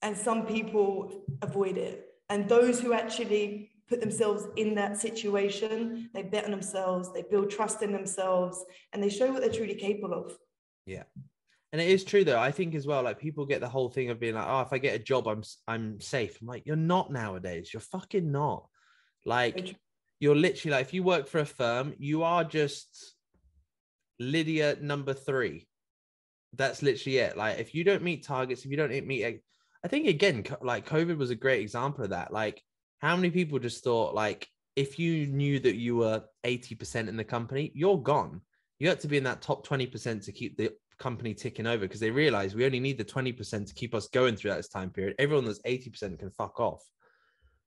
and some people avoid it. And those who actually put themselves in that situation, they bet on themselves, they build trust in themselves, and they show what they're truly capable of. Yeah. And it is true though. I think as well, like people get the whole thing of being like, oh, if I get a job, I'm safe. I'm like, you're not nowadays. You're fucking not. Like, you're literally like, if you work for a firm, you are just Lydia number 3. That's literally it. Like, if you don't meet targets, if you don't meet, I think again, like COVID was a great example of that. Like, how many people just thought, like, if you knew that you were 80% in the company, you're gone. You had to be in that top 20% to keep the company ticking over, because they realize we only need the 20% to keep us going through that time period. Everyone that's 80% can fuck off.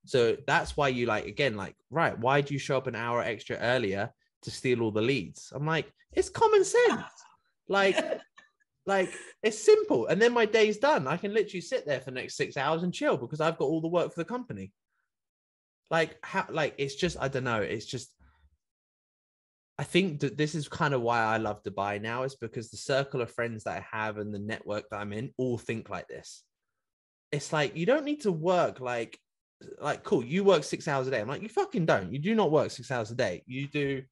So that's why you, like, again, like, right, why do you show up an hour extra earlier to steal all the leads? I'm like, it's common sense. Like it's simple. And then my day's done. I can literally sit there for the next 6 hours and chill because I've got all the work for the company. Like, how, like, it's just, I don't know. It's just, I think that this is kind of why I love Dubai now, is because the circle of friends that I have and the network that I'm in all think like this. It's like, you don't need to work like, cool, you work 6 hours a day. I'm like, you fucking don't. You do not work 6 hours a day. You do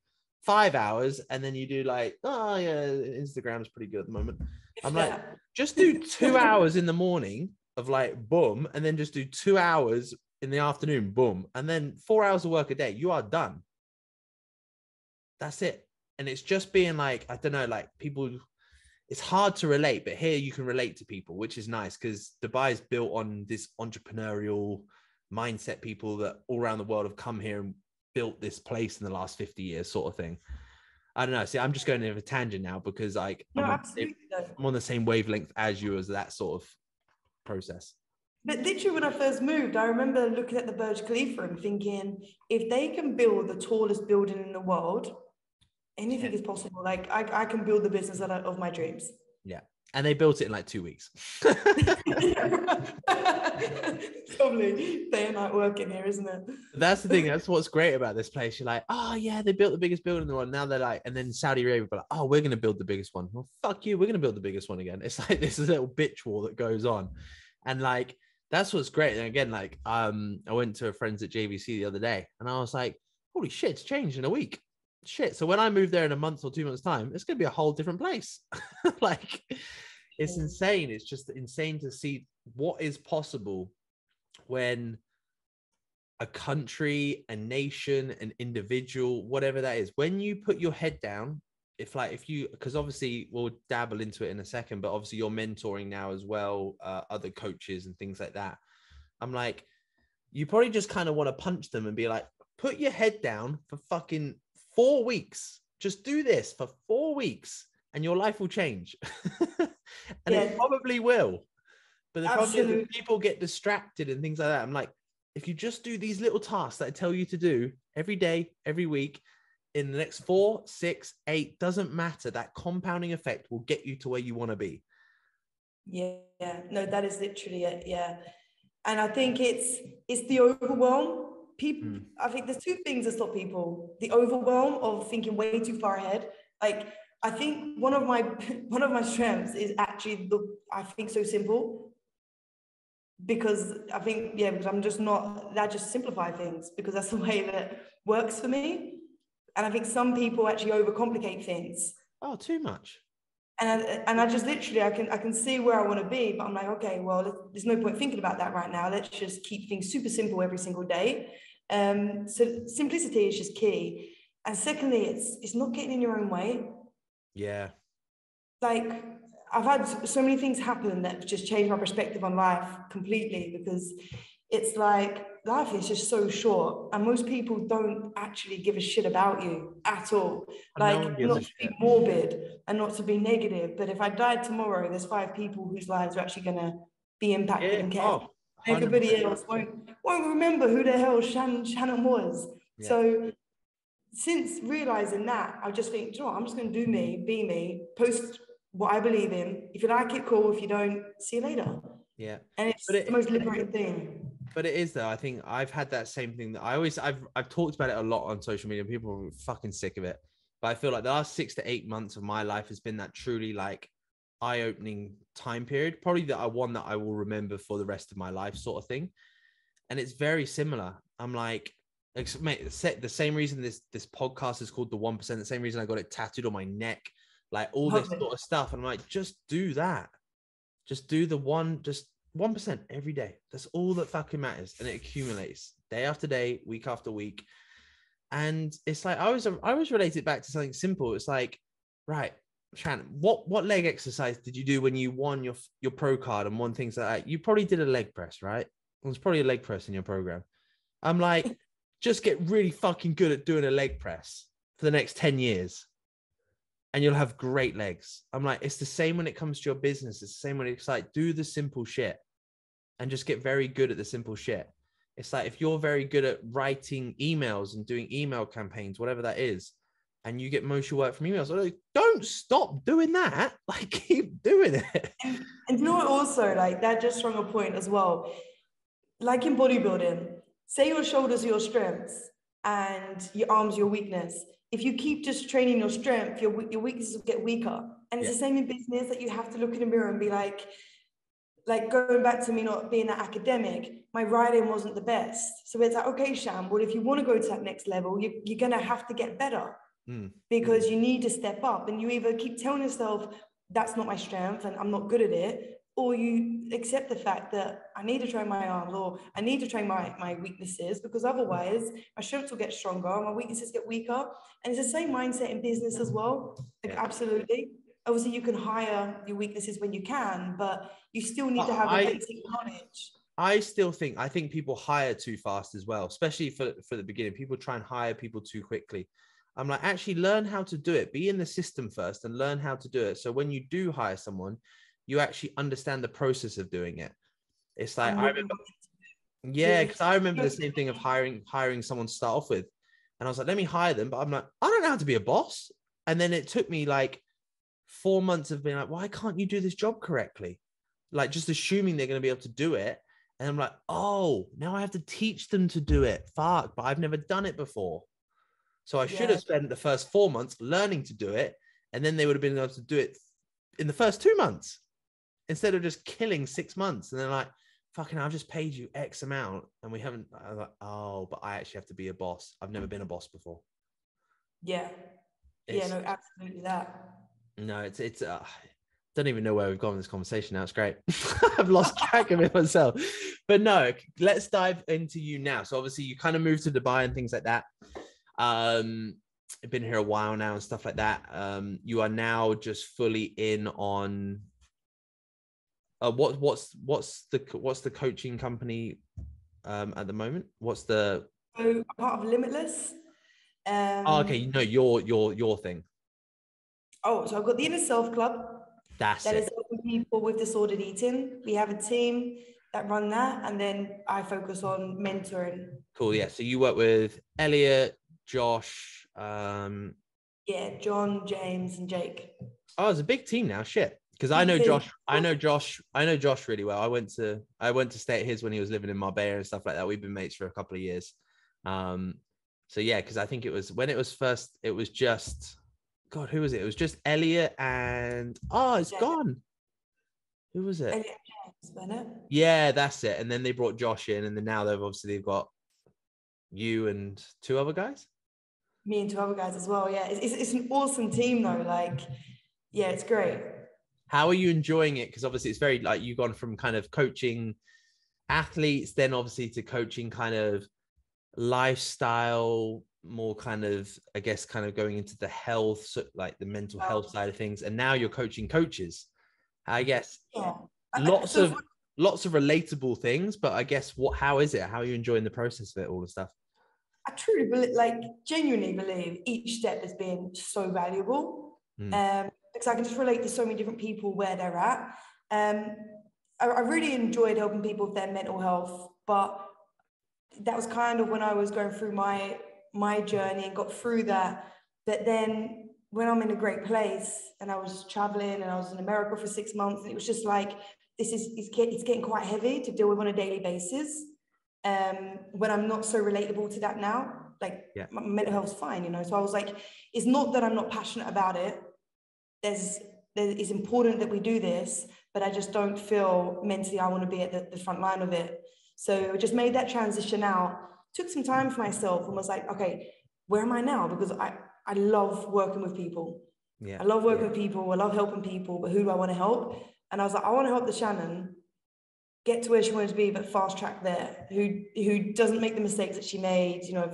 5 hours, and then you do like, oh yeah, Instagram's pretty good at the moment. I'm like, just do 2 hours in the morning of like boom, and then just do 2 hours in the afternoon, boom, and then 4 hours of work a day. You are done. That's it. And it's just being like, I don't know, like people, it's hard to relate, but here you can relate to people, which is nice because Dubai is built on this entrepreneurial mindset. People that all around the world have come here and built this place in the last 50 years sort of thing. I don't know. See, I'm just going into a tangent now because like I'm on the same wavelength as you as that sort of process. But literally when I first moved, I remember looking at the Burj Khalifa and thinking, if they can build the tallest building in the world, anything is possible. Like I can build the business of my dreams. Yeah. And they built it in like 2 weeks. Probably day and night working here, isn't it? That's the thing. That's what's great about this place. You're like, oh yeah, they built the biggest building in the world. Now they're like, and then Saudi Arabia, but like, oh, we're going to build the biggest one. Well, fuck you. We're going to build the biggest one again. It's like this little bitch war that goes on. And like, that's what's great. And again, like, I went to a friend's at JVC the other day and I was like, holy shit, it's changed in a week. Shit. So when I move there in a month or 2 months time, it's going to be a whole different place. Like, it's insane. It's just insane to see what is possible when a country, a nation, an individual, whatever that is, when you put your head down, if you, because obviously we'll dabble into it in a second, but obviously you're mentoring now as well, other coaches and things like that. I'm like, you probably just kind of want to punch them and be like, put your head down for fucking 4 weeks. Just do this for 4 weeks and your life will change. And it probably will. But the problem is people get distracted and things like that. I'm like, if you just do these little tasks that I tell you to do every day, every week, in the next 4, 6, 8, doesn't matter. That compounding effect will get you to where you want to be. Yeah, no, that is literally it. Yeah. And I think it's the overwhelm. People, I think there's 2 things that stop people: the overwhelm of thinking way too far ahead. Like, I think one of my strengths is actually I think so simple, because I think, because I'm just not, that just simplify things because that's the way that works for me. And I think some people actually overcomplicate things. Oh, too much. And I just literally, I can see where I want to be, but I'm like, okay, well, there's no point thinking about that right now. Let's just keep things super simple every single day. So simplicity is just key. And secondly, it's not getting in your own way. Yeah. Like, I've had so many things happen that have just changed my perspective on life completely, because it's like life is just so short and most people don't actually give a shit about you at all. Like, not to be morbid and not to be negative, but if I died tomorrow, there's 5 people whose lives are actually going to be impacted and cared. Everybody else won't remember who the hell Shannon was. Yeah. So since realizing that, I just think, you know what, I'm just going to do me, be me, post what I believe in. If you like it, cool. If you don't, see you later. Yeah. And it's the most liberating thing. But it is, though. I think I've had that same thing that I've talked about it a lot on social media. People are fucking sick of it. But I feel like the last 6 to 8 months of my life has been that truly like eye-opening time period. Probably one that I will remember for the rest of my life sort of thing. And it's very similar. I'm like, mate, the same reason this podcast is called The 1%, the same reason I got it tattooed on my neck, like all this sort of stuff. And I'm like, just do that. Just do just 1% every day. That's all that fucking matters. And it accumulates day after day, week after week. And it's like, I always relate it back to something simple. It's like, right, Shannon, what leg exercise did you do when you won your pro card and won things like that? You probably did a leg press, right? There's probably a leg press in your program. I'm like, just get really fucking good at doing a leg press for the next 10 years and you'll have great legs. I'm like, it's the same when it comes to your business. It's the same when it's like, do the simple shit and just get very good at the simple shit. It's like, if you're very good at writing emails and doing email campaigns, whatever that is, and you get most of your work from emails, like, don't stop doing that. Like, keep doing it. And you know what, also, like, that just strong a point as well. Like in bodybuilding, say your shoulders are your strengths and your arms your weakness. If you keep just training your strength, your weaknesses will get weaker. And it's the same in business, that you have to look in the mirror and be like going back to me not being that academic, my writing wasn't the best. So it's like, okay, Shan, well, if you want to go to that next level, you're going to have to get better because you need to step up. And you either keep telling yourself, that's not my strength and I'm not good at it, or you accept the fact that I need to train my arms, or I need to train my weaknesses, because otherwise my strengths will get stronger and my weaknesses get weaker. And it's the same mindset in business as well. Like, absolutely. Obviously, you can hire your weaknesses when you can, but you still need to have a basic knowledge. I think people hire too fast as well, especially for the beginning. People try and hire people too quickly. I'm like, actually learn how to do it. Be in the system first and learn how to do it. So when you do hire someone, you actually understand the process of doing it. It's like, because I remember the same thing of hiring someone to start off with. And I was like, let me hire them. But I'm like, I don't know how to be a boss. And then it took me like 4 months of being like, why can't you do this job correctly? Like, just assuming they're going to be able to do it. And I'm like, oh, now I have to teach them to do it. Fuck, but I've never done it before. So I should have spent the first 4 months learning to do it. And then they would have been able to do it in the first 2 months instead of just killing 6 months. And they're like, fucking, I've just paid you X amount and we haven't. I was like, oh, but I actually have to be a boss. I've never been a boss before. No, absolutely that. No, it's don't even know where we've gone in this conversation now. It's great. I've lost track of it myself. But no, let's dive into you now. So obviously you kind of moved to Dubai and things like that. I've been here a while now and stuff like that. You are now just fully in on what's the coaching company at the moment? What's the part of Limitless? Okay, no, your thing. Oh, so I've got the Inner Self Club. That is helping people with disordered eating. We have a team that run that, and then I focus on mentoring. Cool, yeah. So you work with Elliot, Josh, John, James, and Jake. Oh, it's a big team now. Shit, because I know Josh really well. I went to stay at his when he was living in Marbella and stuff like that. We've been mates for a couple of years. So yeah, because I think it was when it was first. It was just. God, who was it? It was just Elliot and it's gone. Who was it? Elliot James, wasn't it? Yeah, that's it. And then they brought Josh in, and then now they've got you and 2 other guys. Me and 2 other guys as well. Yeah, it's an awesome team though. Like, yeah, it's great. How are you enjoying it? Because obviously it's very like you've gone from kind of coaching athletes, then obviously to coaching kind of lifestyle, more kind of, I guess, kind of going into the health, so like the mental health side of things, and now you're coaching coaches. I guess lots of relatable things, but I guess how is it? How are you enjoying the process of it, all the stuff? I truly believe, genuinely believe each step has been so valuable. Because I can just relate to so many different people where they're at. I really enjoyed helping people with their mental health, but that was kind of when I was going through my journey and got through that. But then when I'm in a great place and I was traveling and I was in America for 6 months, and it was just like, it's getting quite heavy to deal with on a daily basis. When I'm not so relatable to that now, my mental health's fine, So I was like, it's not that I'm not passionate about it. It's important that we do this, but I just don't feel mentally I want to be at the front line of it. So I just made that transition out, took some time for myself and was like, okay, where am I now? Because I love working with people. Yeah. I love working with people. I love helping people, but who do I want to help? And I was like, I want to help the Shannon get to where she wanted to be, but fast track there, who doesn't make the mistakes that she made. You know,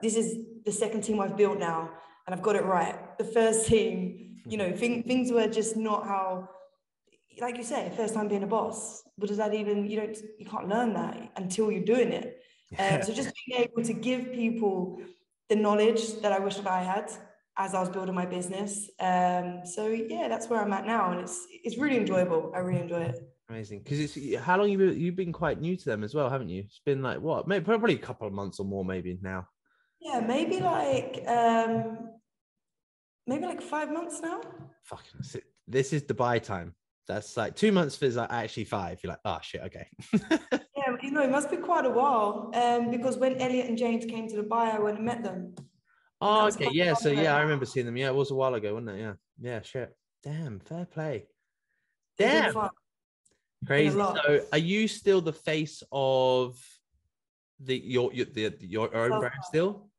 this is the second team I've built now, and I've got it right. The first team, you know, things were just not how, like you say, first time being a boss. What does that even, you can't learn that until you're doing it. So just being able to give people the knowledge that I wish that I had as I was building my business. So yeah, that's where I'm at now, and it's really enjoyable. I really enjoy it. Amazing. Because it's how long you've been quite new to them as well, haven't you? It's been like what, maybe probably a couple of months or more, maybe now. Yeah, maybe like 5 months now. Fucking, this is Dubai time. That's like 2 months feels like actually 5. You're like, oh shit, okay. Yeah, it must be quite a while. Because when Elliot and James came to Dubai, I went and met them. Oh, okay, yeah. So yeah, I remember seeing them. Yeah, it was a while ago, wasn't it? Yeah, shit. Damn, fair play. Damn. Crazy. So are you still the face of your own brand still?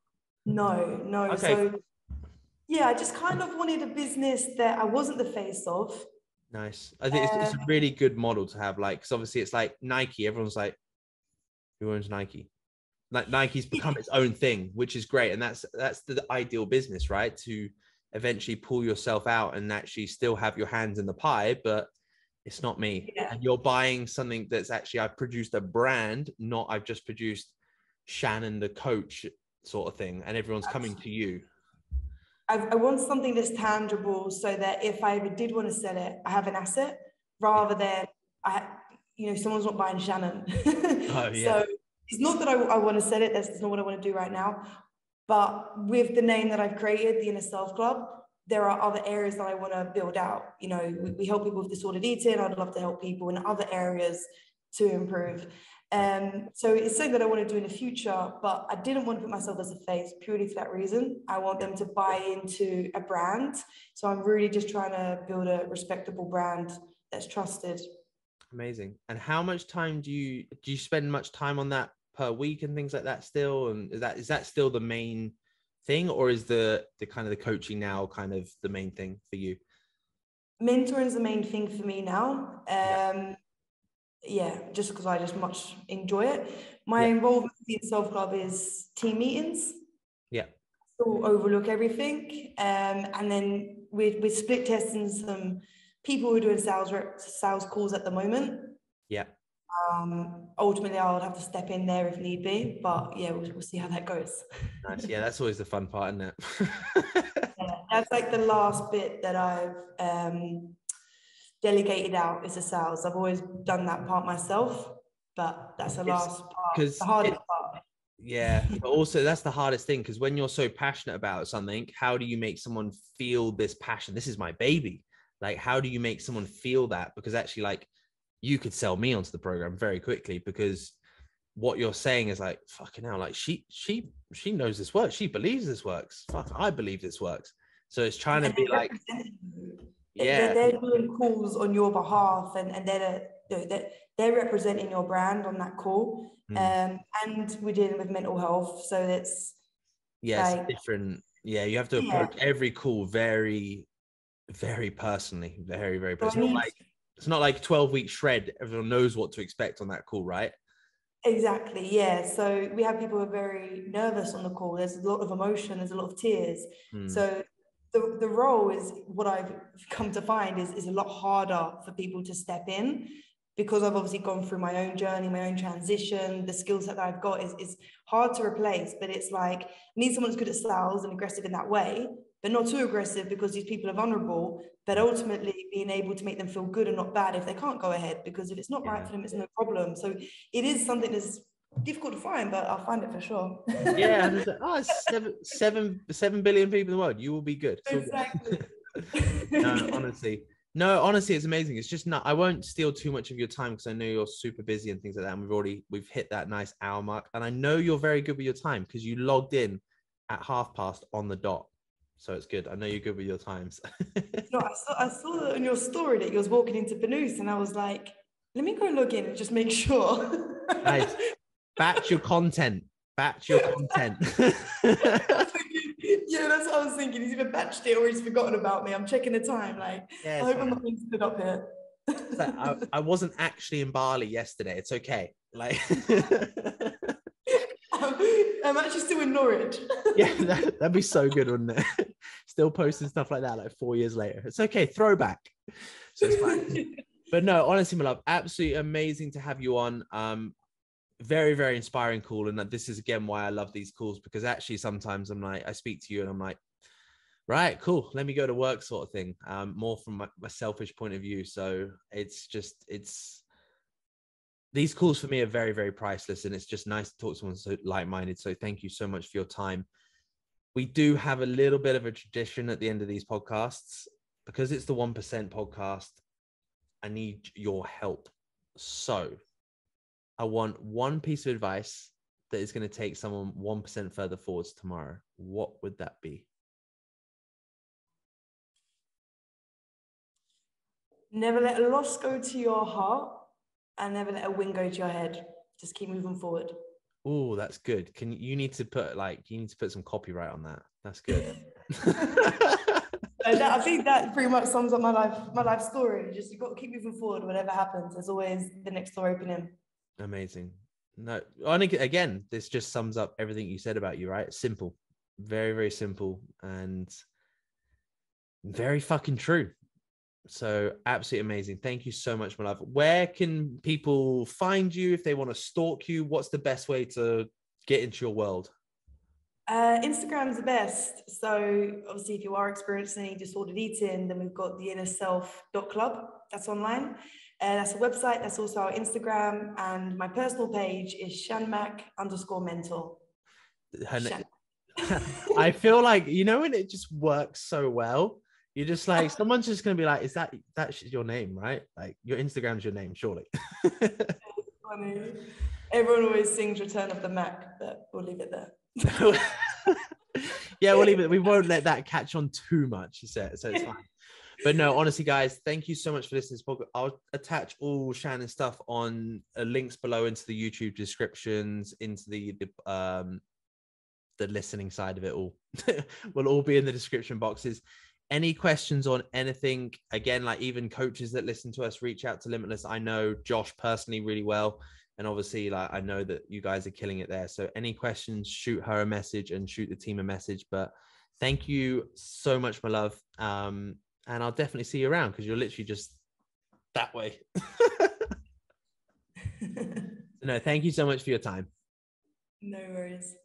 No. Okay. So yeah, I just kind of wanted a business that I wasn't the face of. Nice. I think it's a really good model to have, like, because obviously it's like Nike. Everyone's like, who owns Nike? Like Nike's become its own thing, which is great. And that's the ideal business, right? To eventually pull yourself out and actually still have your hands in the pie, but it's not me. Yeah. And you're buying something that's actually, I've produced a brand, not I've just produced Shannon the coach sort of thing, and everyone's coming to you. I want something that's tangible, so that if I ever did want to sell it, I have an asset rather than someone's not buying Shannon. Oh, yeah. So it's not that I want to sell it. That's not what I want to do right now. But with the name that I've created, the Inner Self Club, there are other areas that I want to build out. You know, we help people with disordered eating. I'd love to help people in other areas to improve. So it's something that I want to do in the future, but I didn't want to put myself as a face purely for that reason. I want them to buy into a brand. So I'm really just trying to build a respectable brand that's trusted. Amazing. And how much time do you spend much time on that per week and things like that still? And is that still the main thing, or is the kind of the coaching now kind of the main thing for you? Mentoring is the main thing for me now. Yeah, just because I just much enjoy it. My involvement in the Self Club is team meetings. Yeah. So overlook everything. And then we're split testing some people who are doing sales calls at the moment. Yeah. Ultimately, I would have to step in there if need be, but yeah, we'll see how that goes. Nice. Yeah, that's always the fun part, isn't it? Yeah, that's like the last bit that I've delegated out is the sales. I've always done that part myself, but that's the last part, the hardest part. Yeah, but also that's the hardest thing, because when you're so passionate about something, how do you make someone feel this passion? This is my baby. Like, how do you make someone feel that? Because actually, like, you could sell me onto the program very quickly, because what you're saying is like, fucking hell, like she knows this works. She believes this works. Fuck, I believe this works. So it's trying to be like, yeah, they're doing calls on your behalf, and they're representing your brand on that call. And we're dealing with mental health, so it's it's different. Yeah, you have to approach every call very, very personally, very, very personally. It's not like 12-week shred. Everyone knows what to expect on that call, right? Exactly, yeah. So we have people who are very nervous on the call. There's a lot of emotion, there's a lot of tears. So the role is, what I've come to find is a lot harder for people to step in, because I've obviously gone through my own journey, my own transition. The skill set that I've got is hard to replace, but it's like, I need someone who's good at sales and aggressive in that way, but not too aggressive, because these people are vulnerable, but ultimately being able to make them feel good and not bad if they can't go ahead, because if it's not right for them, it's no problem. So it is something that's difficult to find, but I'll find it for sure. Yeah, and it's 7 billion people in the world. You will be good. Exactly. No, honestly, it's amazing. It's just not, I won't steal too much of your time, because I know you're super busy and things like that. And we've hit that nice hour mark. And I know you're very good with your time, because you logged in at past on the dot. So it's good. I know you're good with your times. No, I saw that on your story that you was walking into Benoist, and I was like, let me go log in and just make sure. Nice. Batch your content. Batch your content. Yeah, that's what I was thinking. He's either batched it or he's forgotten about me. I'm checking the time. Like, Yeah, I hope I'm not being stood up here. So I wasn't actually in Bali yesterday. It's okay. Like, I'm actually still in Norwich. yeah, that'd be so good, wouldn't it? Still posting stuff like that, like 4 years later. It's okay. Throwback. So it's fine. But no, honestly, my love, absolutely amazing to have you on. Very, very inspiring call. And this is again why I love these calls, because actually sometimes I'm like, I speak to you and I'm like, right, cool, let me go to work, sort of thing. More from my selfish point of view. So it's these calls for me are very, very priceless, and it's just nice to talk to someone so like-minded. So thank you so much for your time. We do have a little bit of a tradition at the end of these podcasts, because it's the 1% podcast. I need your help. So I want one piece of advice that is going to take someone 1% further forwards tomorrow. What would that be? Never let a loss go to your heart, and never let a win go to your head. Just keep moving forward. Oh, that's good. You need to put some copyright on that. That's good. I think that pretty much sums up my life story. Just, you've got to keep moving forward. Whatever happens, there's always the next door opening. Amazing. No, again, this just sums up everything you said about you, right? Simple, very, very simple, and very fucking true. So absolutely amazing. Thank you so much, my love. Where can people find you if they want to stalk you? What's the best way to get into your world? Instagram's the best. So obviously, if you are experiencing disordered eating, then we've got the innerself.club. That's online. That's a website. That's also our Instagram. And my personal page is shanmack_mentor. I feel like, when it just works so well, you're just like, someone's just going to be like, is that's your name, right? Like, your Instagram's your name, surely. Funny. Everyone always sings Return of the Mac, but we'll leave it there. Yeah, we'll leave it. We won't let that catch on too much, so it's fine. But no, honestly, guys, thank you so much for listening to this podcast. I'll attach all Shannon's stuff on links below into the YouTube descriptions, into the listening side of it all. Will all be in the description boxes. Any questions on anything, again, like even coaches that listen to us, reach out to Limitless. I know Josh personally really well, and obviously, like, I know that you guys are killing it there. So any questions, shoot her a message and shoot the team a message. But thank you so much, my love. And I'll definitely see you around, because you're literally just that way. No, thank you so much for your time. No worries.